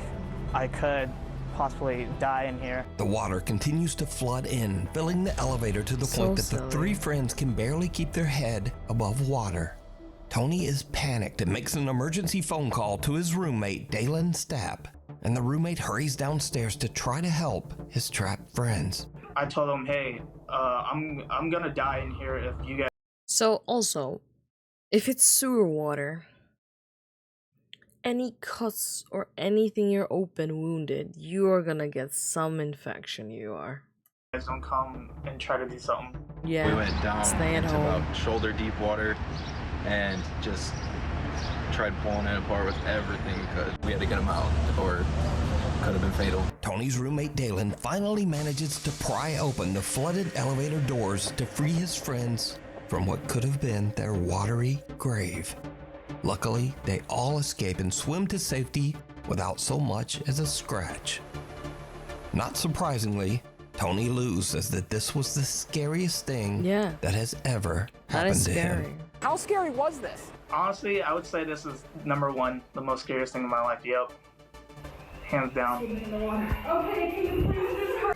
I could possibly die in here. The water continues to flood in, filling the elevator to the point that the three friends can barely keep their head above water. Tony is panicked and makes an emergency phone call to his roommate, Dalen Stapp, and the roommate hurries downstairs to try to help his trapped friends. I told him, hey, I'm gonna die in here if you guys... So also, if it's sewer water, any cuts or anything you're open wounded, you are gonna get some infection. You are. Guys don't come and try to do something. Yeah. We went down stay at into home. about shoulder deep water and just tried pulling it apart with everything we could. We had to get him out or it could have been fatal. Tony's roommate Dalen finally manages to pry open the flooded elevator doors to free his friends from what could have been their watery grave. Luckily, they all escape and swim to safety without so much as a scratch. Not surprisingly, Tony Lou says that this was the scariest thing that has ever happened to him. How scary was this? Honestly, I would say this is number one, the most scariest thing in my life. Yep. Hands down. Okay, can you please just hurry?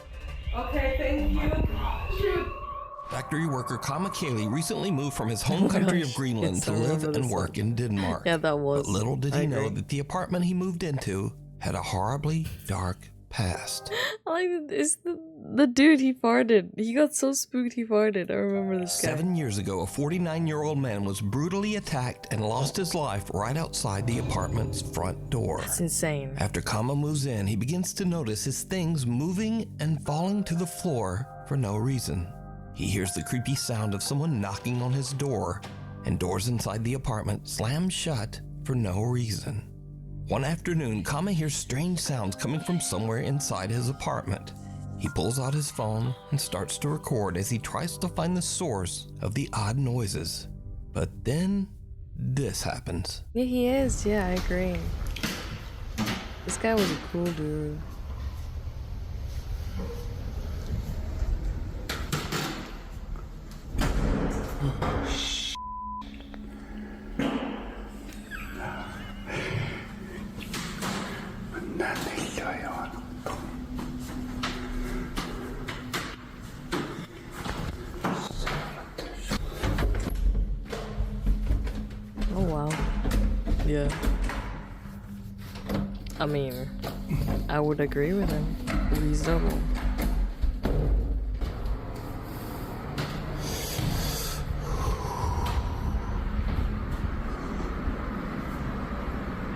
Okay, thank you. Shoot. Factory worker Kama Kaylee recently moved from his home country of Greenland to live and work in Denmark. Yeah, that was. But little did he know that the apartment he moved into had a horribly dark past. I like it's the dude he farted. He got so spooked he farted. I remember this guy. 7 years ago, a 49-year-old man was brutally attacked and lost his life right outside the apartment's front door. That's insane. After Kama moves in, he begins to notice his things moving and falling to the floor for no reason. He hears the creepy sound of someone knocking on his door, and doors inside the apartment slam shut for no reason. One afternoon, Kama hears strange sounds coming from somewhere inside his apartment. He pulls out his phone and starts to record as he tries to find the source of the odd noises. But then, this happens. Yeah, he is. Yeah, I agree. This guy was a cool dude. Oh wow. Yeah. I mean, I would agree with him. Reasonable.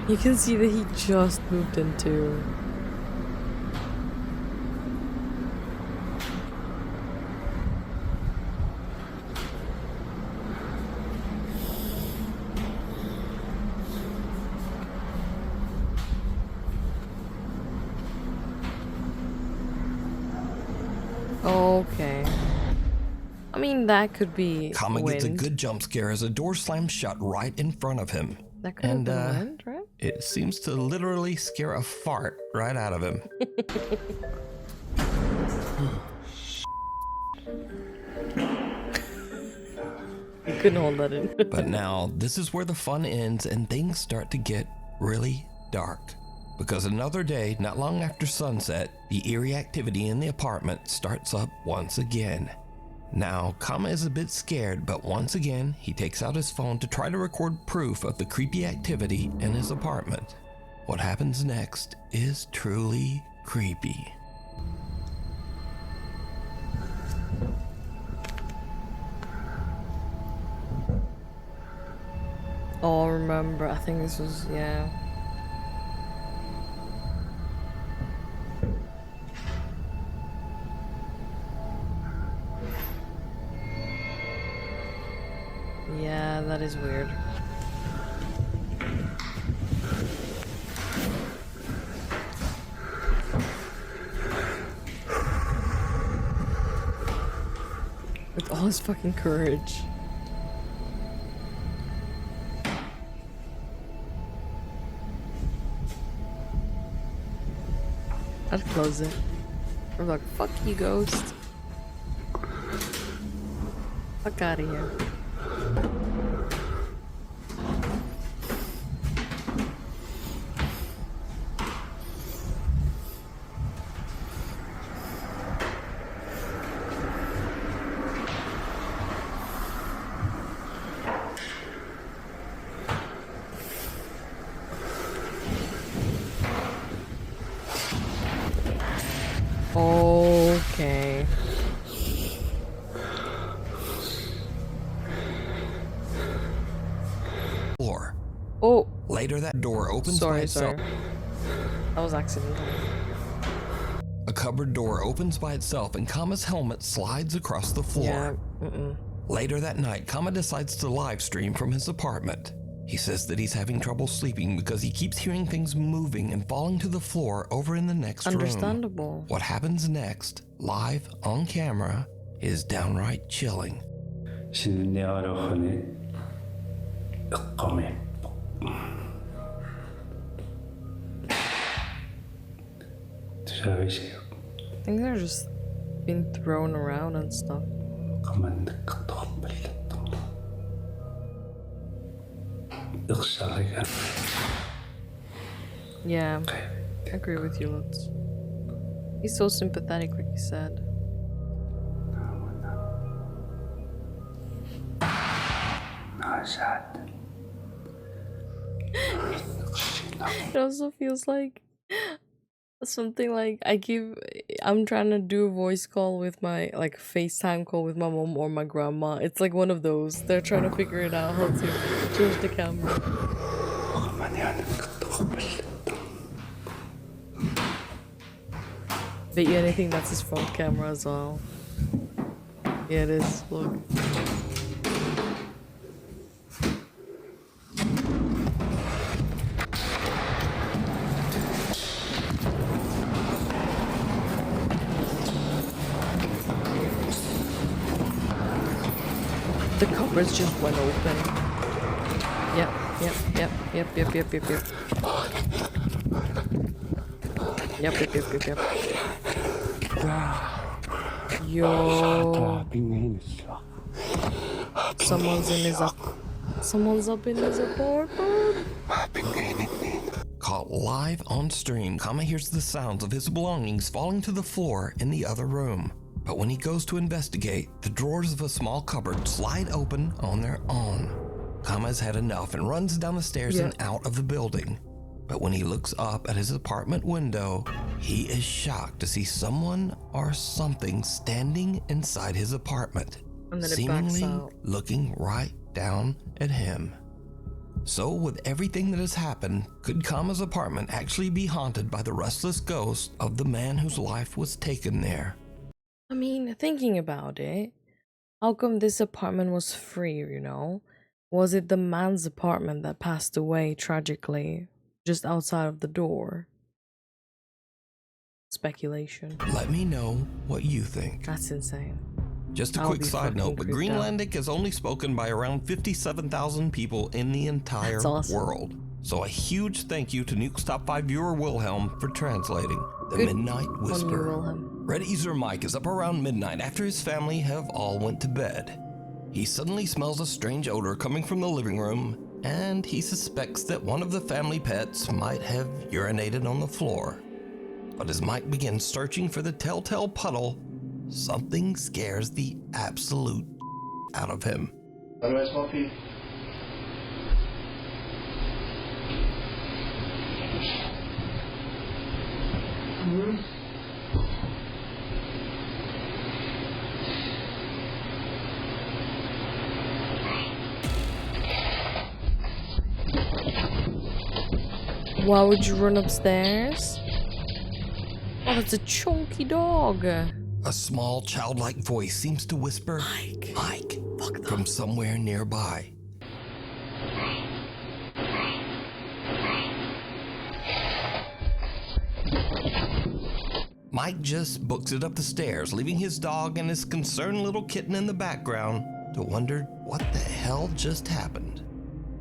You can see that he just moved into. Okay. I mean, that could be Kama gets a wind. good jump scare as a door slams shut right in front of him. That could have been wind, right? It seems to literally scare a fart right out of him. You couldn't hold that in. But now, this is where the fun ends and things start to get really dark. Because another day, not long after sunset, the eerie activity in the apartment starts up once again. Now, Kama is a bit scared, but once again, he takes out his phone to try to record proof of the creepy activity in his apartment. What happens next is truly creepy. Oh, I remember. I think this was, yeah. Yeah, that is weird. With all his fucking courage. I'd close it. I'm like, fuck you, ghost. Fuck out of here. Okay. Floor. Oh. Later, that door opens by itself. That was accidental. A cupboard door opens by itself and Kama's helmet slides across the floor. Yeah. Later that night, Kama decides to live stream from his apartment. He says that he's having trouble sleeping because he keeps hearing things moving and falling to the floor over in the next room. Understandable. What happens next, live on camera, is downright chilling. Things are just being thrown around and stuff. Yeah, I agree with you, Lutz. He's so sympathetic, like you said. It also feels like something like I'm trying to do a voice call with my, like, FaceTime call with my mom or my grandma. It's like one of those. They're trying to figure it out how to change the camera. Bet you anything that's his front camera as well. Yeah, it is. Look. The cupboards just went open. Yep. Yo. Someone's up in his apartment. Caught live on stream, Kama hears the sounds of his belongings falling to the floor in the other room. But when he goes to investigate, the drawers of a small cupboard slide open on their own. Kama's had enough and runs down the stairs and out of the building. But when he looks up at his apartment window, he is shocked to see someone or something standing inside his apartment, seemingly looking right down at him. So with everything that has happened, could Kama's apartment actually be haunted by the restless ghost of the man whose life was taken there? I mean, thinking about it, how come this apartment was free, you know? Was it the man's apartment that passed away tragically just outside of the door? Speculation. Let me know what you think. That's insane. Just a quick side note, but Greenlandic is only spoken by around 57,000 people in the entire world. So a huge thank you to Nuke's Top 5 viewer Wilhelm for translating The Midnight Whisper. Red User Mike is up around midnight after his family have all went to bed. He suddenly smells a strange odor coming from the living room and he suspects that one of the family pets might have urinated on the floor. But as Mike begins searching for the telltale puddle, something scares the absolute out of him. How do I smell pee? Why would you run upstairs? Oh, that's a chunky dog. A small childlike voice seems to whisper, Mike, from somewhere nearby. Mike just books it up the stairs, leaving his dog and his concerned little kitten in the background to wonder what the hell just happened.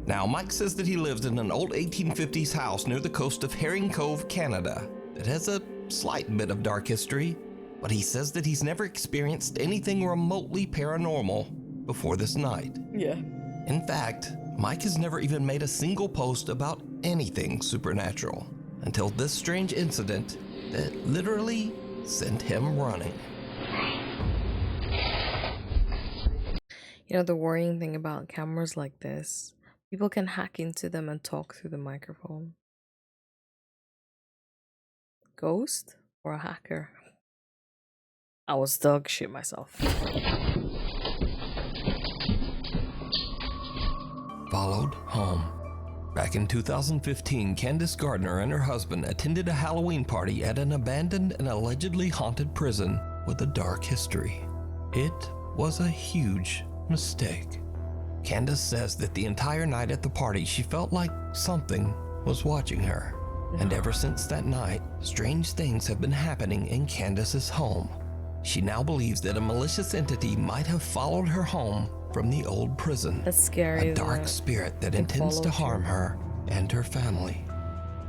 Now, Mike says that he lives in an old 1850s house near the coast of Herring Cove, Canada, that has a slight bit of dark history, but he says that he's never experienced anything remotely paranormal before this night. Yeah. In fact, Mike has never even made a single post about anything supernatural until this strange incident that literally sent him running. You know, the worrying thing about cameras like this, people can hack into them and talk through the microphone. Ghost or a hacker? I was dog shit myself. Followed home. Back in 2015, Candace Gardner and her husband attended a Halloween party at an abandoned and allegedly haunted prison with a dark history. It was a huge mistake. Candace says that the entire night at the party she felt like something was watching her. And ever since that night, strange things have been happening in Candace's home. She now believes that a malicious entity might have followed her home from the old prison. That's scary. A dark spirit that intends to harm her and her family.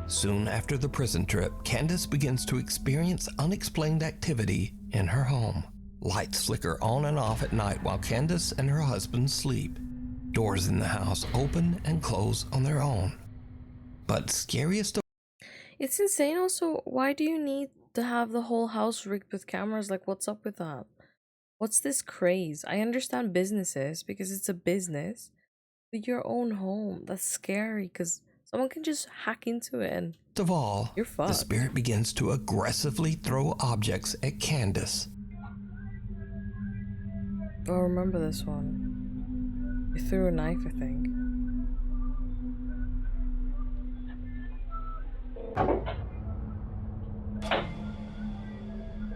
Soon after the prison trip, Candace begins to experience unexplained activity in her home. Lights flicker on and off at night while Candace and her husband sleep. Doors in the house open and close on their own. But scariest of It's insane also, why do you need to have the whole house rigged with cameras? Like, what's up with that? What's this craze? I understand businesses because it's a business, but your own home, that's scary because someone can just hack into it and all, you're fucked. The spirit begins to aggressively throw objects at Candace. Oh, I remember this one. He threw a knife, I think.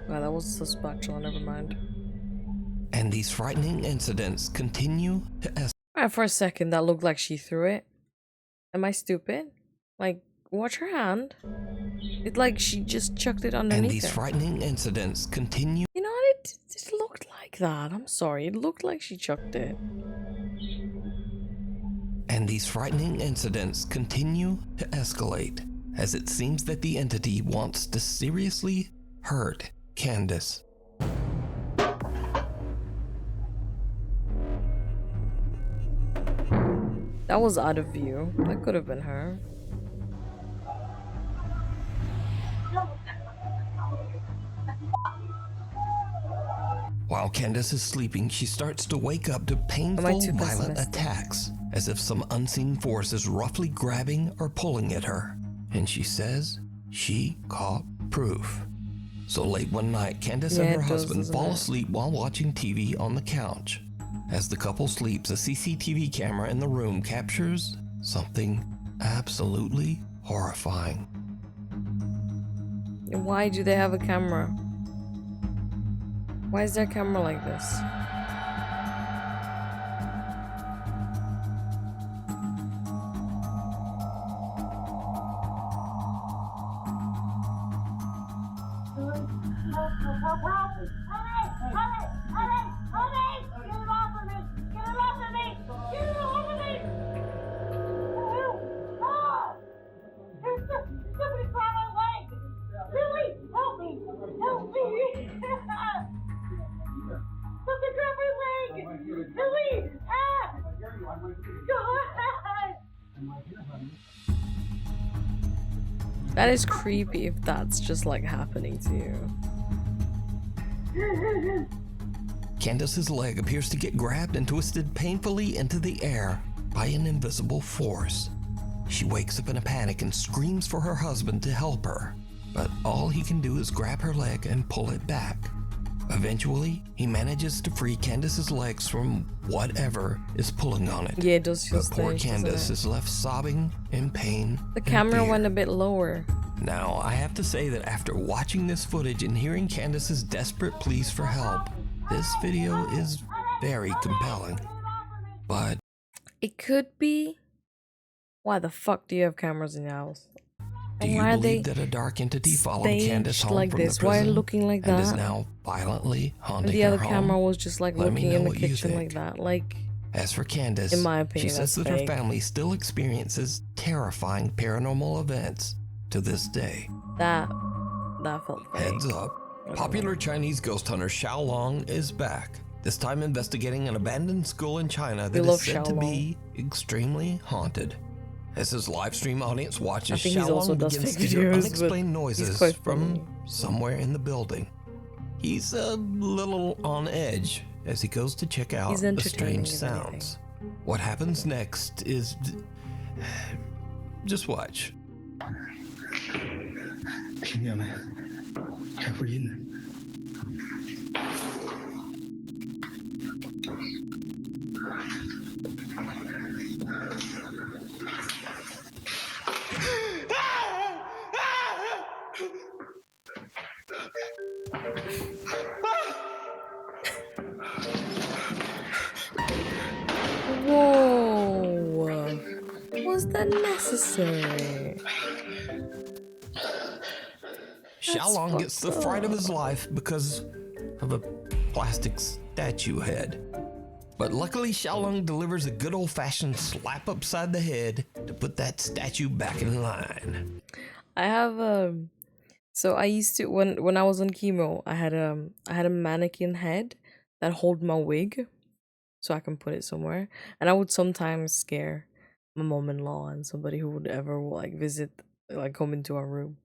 Wow, that was the spatula, never mind. And these frightening incidents continue to escalate. Alright, for a second, that looked like she threw it. Am I stupid? Like, watch her hand. It like she just chucked it underneath And these her. frightening incidents continue. You know what? It looked like that. I'm sorry. It looked like she chucked it. And these frightening incidents continue to escalate as it seems that the entity wants to seriously hurt Candace. That was out of view. That could have been her. While Candace is sleeping, she starts to wake up to painful, violent attacks, as if some unseen force is roughly grabbing or pulling at her. And she says she caught proof. So late one night, Candace and her husband fall asleep while watching TV on the couch. As the couple sleeps, a CCTV camera in the room captures something absolutely horrifying. Why do they have a camera? Why is their camera like this? That is creepy if that's just like happening to you. Candace's leg appears to get grabbed and twisted painfully into the air by an invisible force. She wakes up in a panic and screams for her husband to help her, but all he can do is grab her leg and pull it back. Eventually, he manages to free Candace's legs from whatever is pulling on it. Yeah, it does feel But poor strange, Candace doesn't it? is left sobbing in pain. The and camera fear. went a bit lower. Now, I have to say that after watching this footage and hearing Candace's desperate pleas for help, this video is very compelling. But It could be. Why the fuck do you have cameras in your house? do you Why are believe they that a dark entity followed staged Candace home like from this? the Why are prison you looking like and is that? now violently haunting And the her other home? camera was just like Let me looking know in the what you kitchen think. like that. Like, As for Candace, in my opinion, she says that's that her fake. family still experiences terrifying paranormal events to this day. that felt fake. Heads up, popular Chinese ghost hunter Xiaolong is back, this time investigating an abandoned school in China that love is said to Xiaolong. be extremely haunted. As his live stream audience watches, I think he also Xiaolong does begins fake to hear videos, but unexplained he's noises quite from funny. somewhere in the building. He's a little on edge as he goes to check out He's the entertaining, strange if anything. sounds. What happens next is... just watch. 听见没？开回音呢。 Whoa! Was that necessary? Xiaolong gets the fright of his life because of a plastic statue head. But luckily, Xiaolong delivers a good old-fashioned slap upside the head to put that statue back in line. I have so I used to when I was on chemo, I had a mannequin head that hold my wig, so I can put it somewhere, and I would sometimes scare my mom-in-law and somebody who would ever like visit, like come into our room.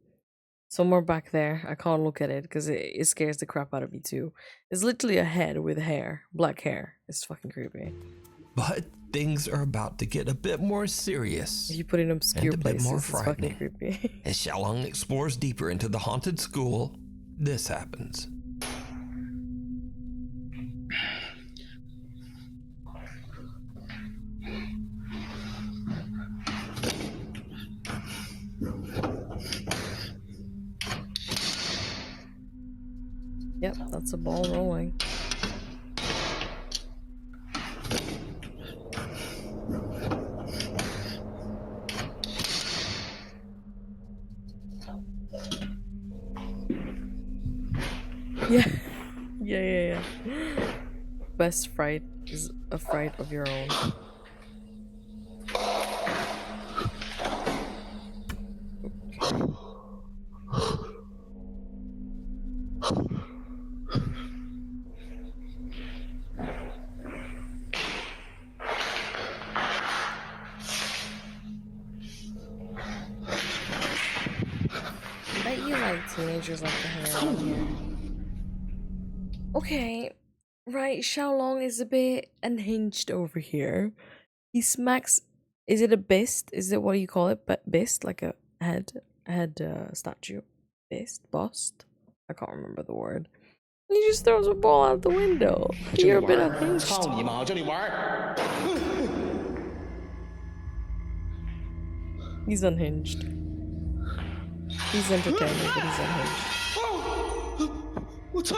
Somewhere back there, I can't look at it because it scares the crap out of me too. It's literally a head with hair, black hair. It's fucking creepy. But things are about to get a bit more serious. If you put it in obscure and a bit places, more it's fucking frightening. creepy. As Xiaolong explores deeper into the haunted school, this happens. Yep, that's a ball rolling. Yeah. Yeah. Best fright is a fright of your own. I bet you like teenagers like to hang out here. Okay, right, Xiaolong is a bit unhinged over here. He smacks, is it a bist? Is it what you call it? But bist, like a head statue. Bist? Bust? I can't remember the word. And he just throws a ball out the window. You're a bit unhinged. He's unhinged. He's entertaining, but he's unhinged. 我操！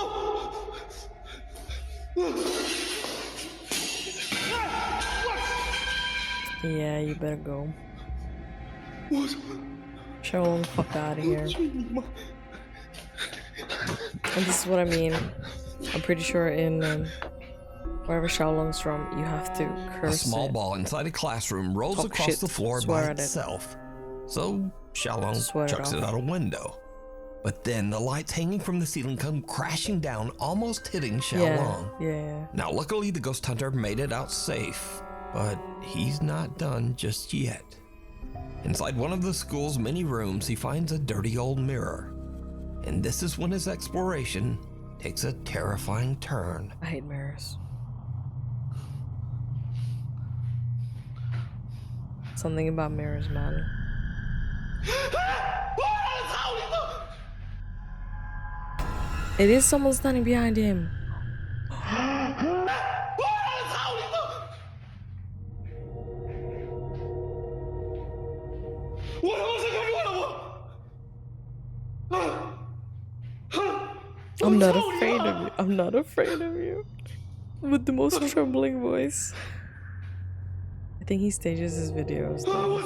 Yeah, you better go. Xiaolong, fuck out of here. And this is what I mean. I'm pretty sure in wherever Xiaolong's from, you have to A curse small it. ball inside a classroom rolls Talk across shit, the floor swear by at it. itself. So Xiaolong Swear it chucks it off. out a window. But then the lights hanging from the ceiling come crashing down, almost hitting Xiaolong. Yeah. Now, luckily, the ghost hunter made it out safe, but he's not done just yet. Inside one of the school's many rooms, he finds a dirty old mirror. And this is when his exploration takes a terrifying turn. I hate mirrors. Something about mirrors, man. It is someone standing behind him. I'm not afraid of you. I'm not afraid of you. With the most trembling voice. I think he stages his videos. Though.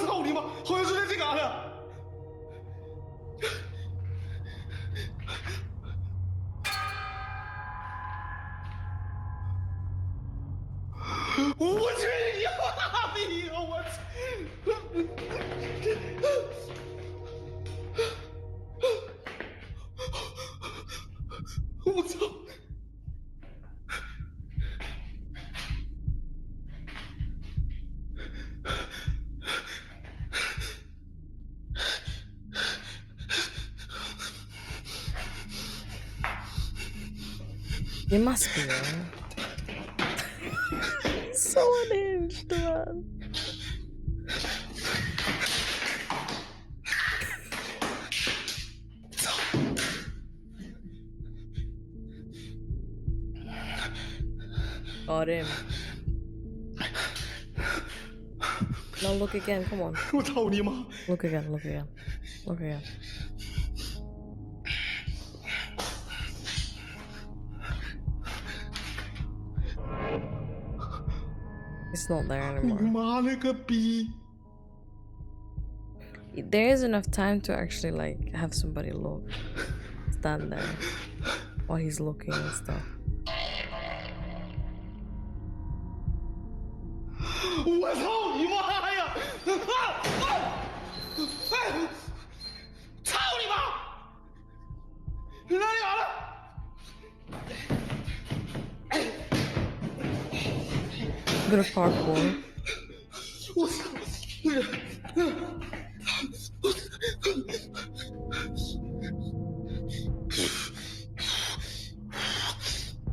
You must be right. So unhinged, man. Got him. Now look again, come on. Look again, look again. Look again. It's not there anymore. There is enough time to actually like have somebody look. Stand there while he's looking and stuff. Good parkour.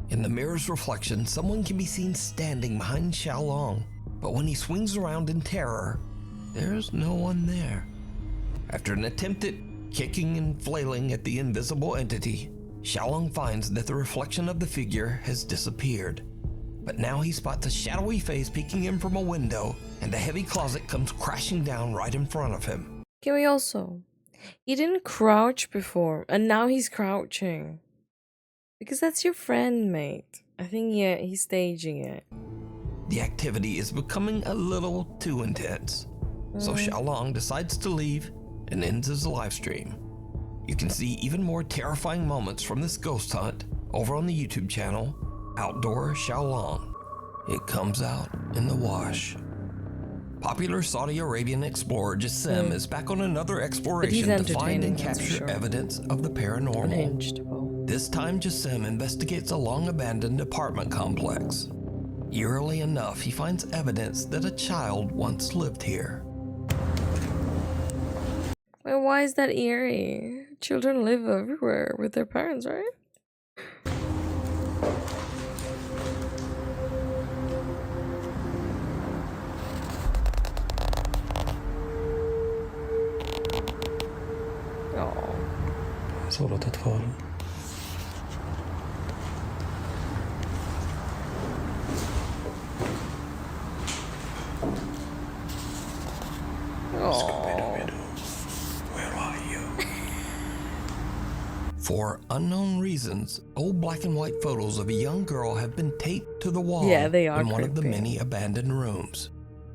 In the mirror's reflection, someone can be seen standing behind Xiaolong, but when he swings around in terror, there's no one there. After an attempt at kicking and flailing at the invisible entity, Xiaolong finds that the reflection of the figure has disappeared. But now he spots a shadowy face peeking in from a window, and the heavy closet comes crashing down right in front of him. Can we also? He didn't crouch before, and now he's crouching. Because that's your friend, mate. I think, yeah, he's staging it. The activity is becoming a little too intense, so Xiaolong decides to leave and ends his live stream. You can see even more terrifying moments from this ghost hunt over on the YouTube channel, Outdoor Xiaolong. It comes out in the wash. Popular Saudi Arabian explorer Jassim is back on another exploration to find and capture evidence of the paranormal. Unhinged. This time Jassim investigates a long-abandoned apartment complex. Eerily enough, he finds evidence that a child once lived here. Well, why is that eerie? Children live everywhere with their parents, right? صورة أطفال. Where are you? For unknown reasons, old black and white photos of a young girl have been taped to the wall in one of the many abandoned rooms.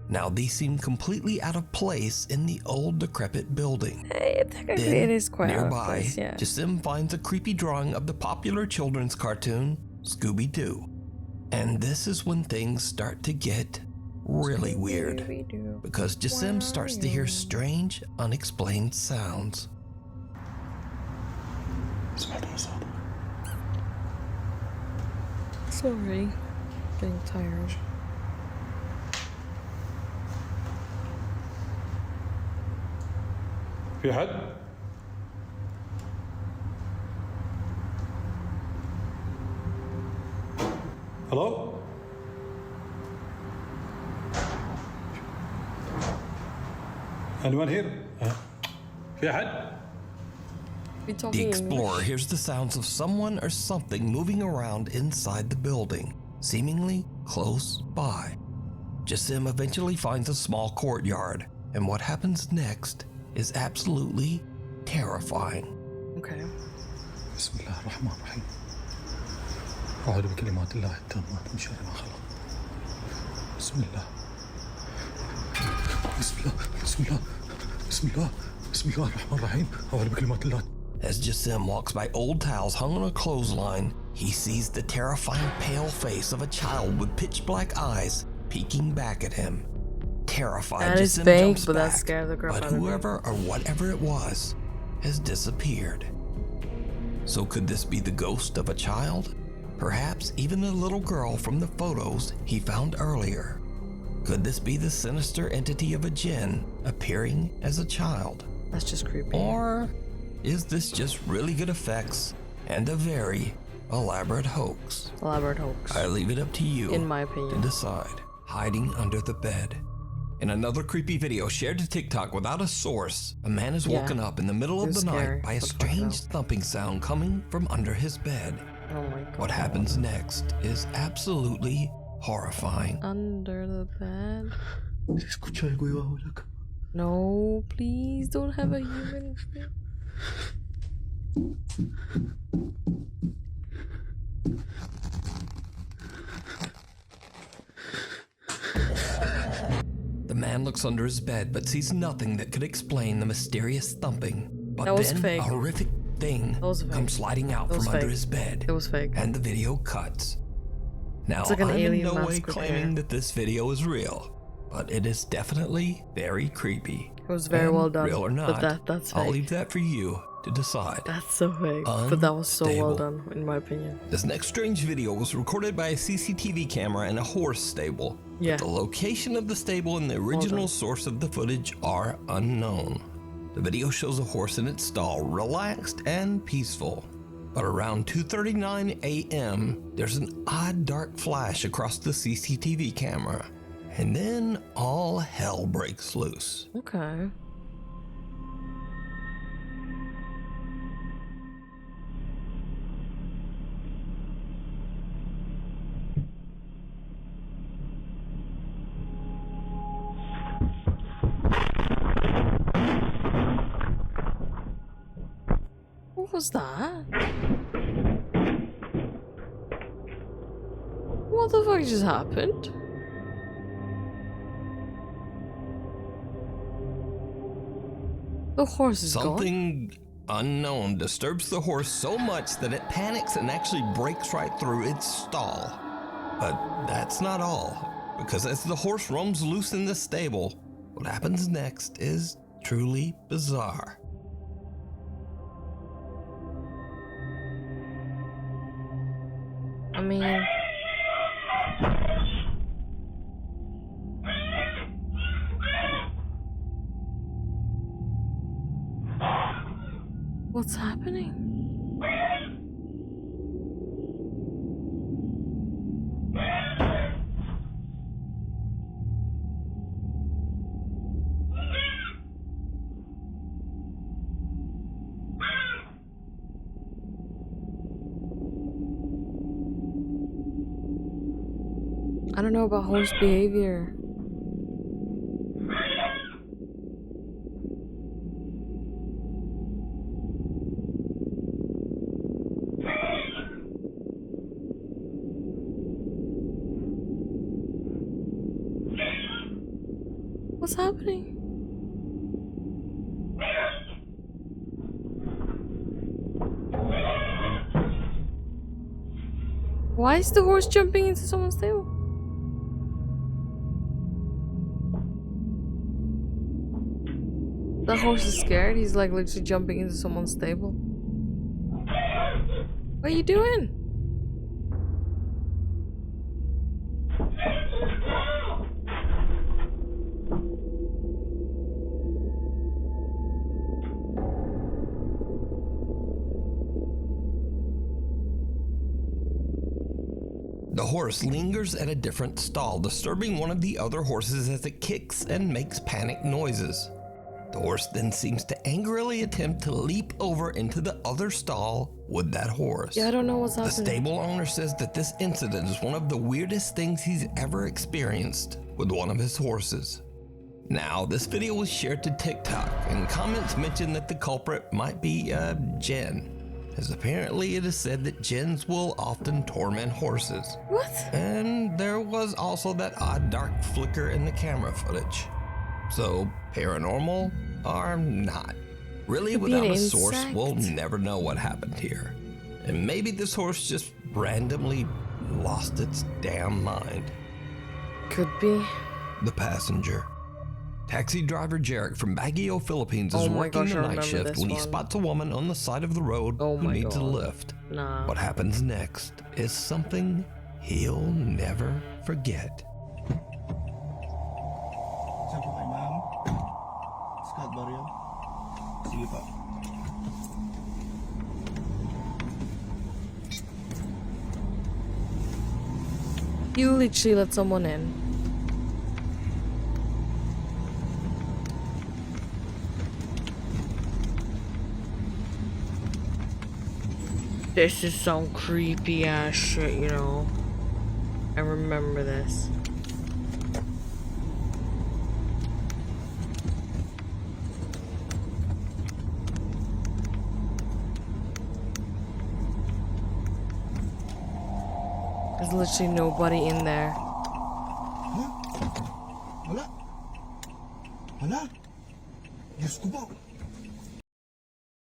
Now these seem completely out of place in the old decrepit building. Hey, technically it is quite out of place, yeah. Jassim finds a creepy drawing of the popular children's cartoon, Scooby-Doo. And this is when things start to get really weird, because Jassim starts to hear strange, unexplained sounds. Sorry, getting tired. في حد؟ Hello? Anyone here? في حد? The explorer hears the sounds of someone or something moving around inside the building, seemingly close by. Jassim eventually finds a small courtyard, and what happens next is absolutely terrifying. Okay. بسم الله الرحمن الرحيم. أعوذ بكلمات الله التامات من شر ما خلق. بسم الله. بسم الله. بسم الله. بسم الله. بسم الله الرحمن الرحيم. أعوذ بكلمات الله. As Jassim walks by old towels hung on a clothesline, he sees the terrifying pale face of a child with pitch black eyes peeking back at him. Terrified, that is Jassim fake, jumps but back, that scared the crap but out of me. whoever or whatever it was has disappeared. So could this be the ghost of a child? Perhaps even the little girl from the photos he found earlier. Could this be the sinister entity of a jinn appearing as a child? That's just creepy. Or is this just really good effects and a very elaborate hoax? Elaborate hoax. I leave it up to you, in my opinion, to decide. Hiding under the bed. In another creepy video shared to TikTok without a source, a man is woken up in the middle of the night by a strange thumping sound coming from under his bed. Oh my God. What happens next is absolutely horrifying. Under the bed. No, please don't have a human. The man looks under his bed but sees nothing that could explain the mysterious thumping. But that was then fake. a horrific thing comes sliding out from under his bed. It was fake. And the video cuts. Now, It's like an I'm in alien no way mask with claiming hair. that this video is real, but it is definitely very creepy. It was very And well done. Real or not, but that's I'll fake. leave that for you to decide. That's so fake. But that was so well Unstable. done, in my opinion. This next strange video was recorded by a CCTV camera in a horse stable. Yeah. But the location of the stable and the original source of the footage are unknown. The video shows a horse in its stall, relaxed and peaceful. But around 2:39 a.m., there's an odd dark flash across the CCTV camera. And then all hell breaks loose. Okay. What was that? What the fuck just happened? The horse is gone. Something unknown disturbs the horse so much that it panics and actually breaks right through its stall. But that's not all, because as the horse roams loose in the stable, what happens next is truly bizarre. I mean... What's happening? I don't know about horse behavior. What's happening? Why is the horse jumping into someone's table? The horse is scared. He's like literally jumping into someone's stable. What are you doing? The horse lingers at a different stall, disturbing one of the other horses as it kicks and makes panic noises. The horse then seems to angrily attempt to leap over into the other stall with that horse. Yeah, I don't know what's The happening. stable owner says that this incident is one of the weirdest things he's ever experienced with one of his horses. Now, this video was shared to TikTok, and comments mentioned that the culprit might be Jen, as apparently it is said that Gens will often torment horses. What? And there was also that odd dark flicker in the camera footage. So, paranormal or not? Really, Could be without an a source, insect. we'll never know what happened here. And maybe this horse just randomly lost its damn mind. Could be. The passenger. Taxi driver Jarek from Baguio, Philippines is Oh my working gosh, I the night remember shift this when he one. spots a woman on the side of the road Oh who my needs a God. lift. Nah. What happens next is something he'll never forget. Saan po kayo, ma'am? Scott Barrio? Sige po. You literally let someone in. This is some creepy ass shit, you know. I remember this. There's literally nobody in there. Wala. Wala. Diyos ko po.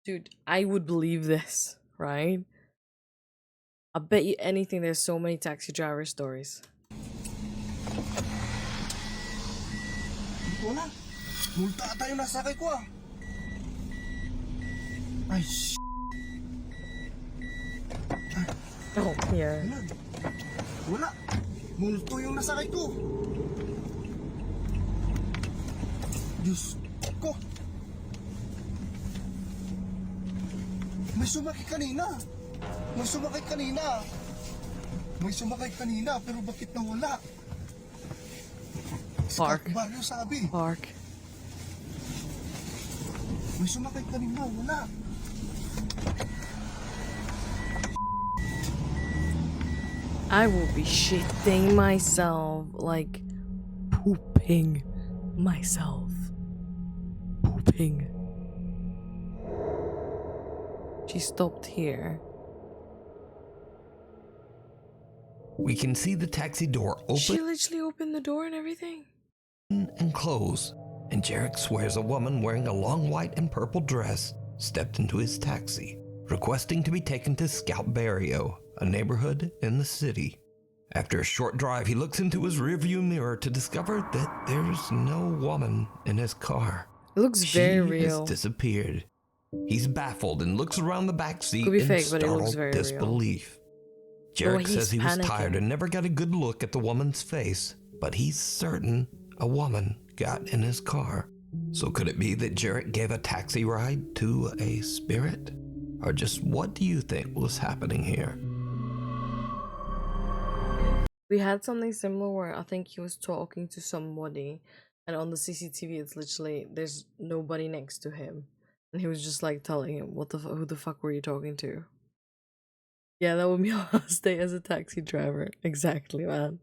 Dude, I would believe this, right? I bet you anything there's so many taxi driver stories. Wala. Multa tayo nasakay ko ah. Ay, Oh, yeah. Wala. Multo yung nasakay ko. Diyos ko. May sumakay kanina. May sumakay kanina. May sumakay kanina, pero bakit nawala? Park. Barrio sabi. Park. May sumakay kanina, wala. I will be shitting myself, like pooping myself. Pooping. She stopped here. We can see the taxi door open She literally opened the door and everything. and close, and Jarek swears a woman wearing a long white and purple dress stepped into his taxi, requesting to be taken to Scout Barrio, a neighborhood in the city. After a short drive, he looks into his rearview mirror to discover that there's no woman in his car. It looks very She real. has disappeared. He's baffled and looks around the back seat Could be in fake, but it looks startled very real. disbelief. The way Jarek he's says he was panicking. tired and never got a good look at the woman's face, but he's certain a woman got in his car. So could it be that Jarek gave a taxi ride to a spirit? Or just what do you think was happening here? We had something similar where I think he was talking to somebody, and on the CCTV it's literally there's nobody next to him, and he was just like telling him, "What the who the fuck were you talking to?" Yeah, that would be a last day as a taxi driver. Exactly, man.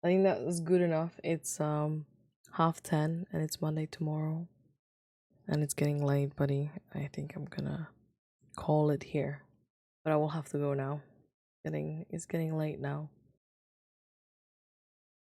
I think that was good enough. It's 10:30 and it's Monday tomorrow, and it's getting late, buddy. I think I'm gonna call it here, but I will have to go now. It's getting late now.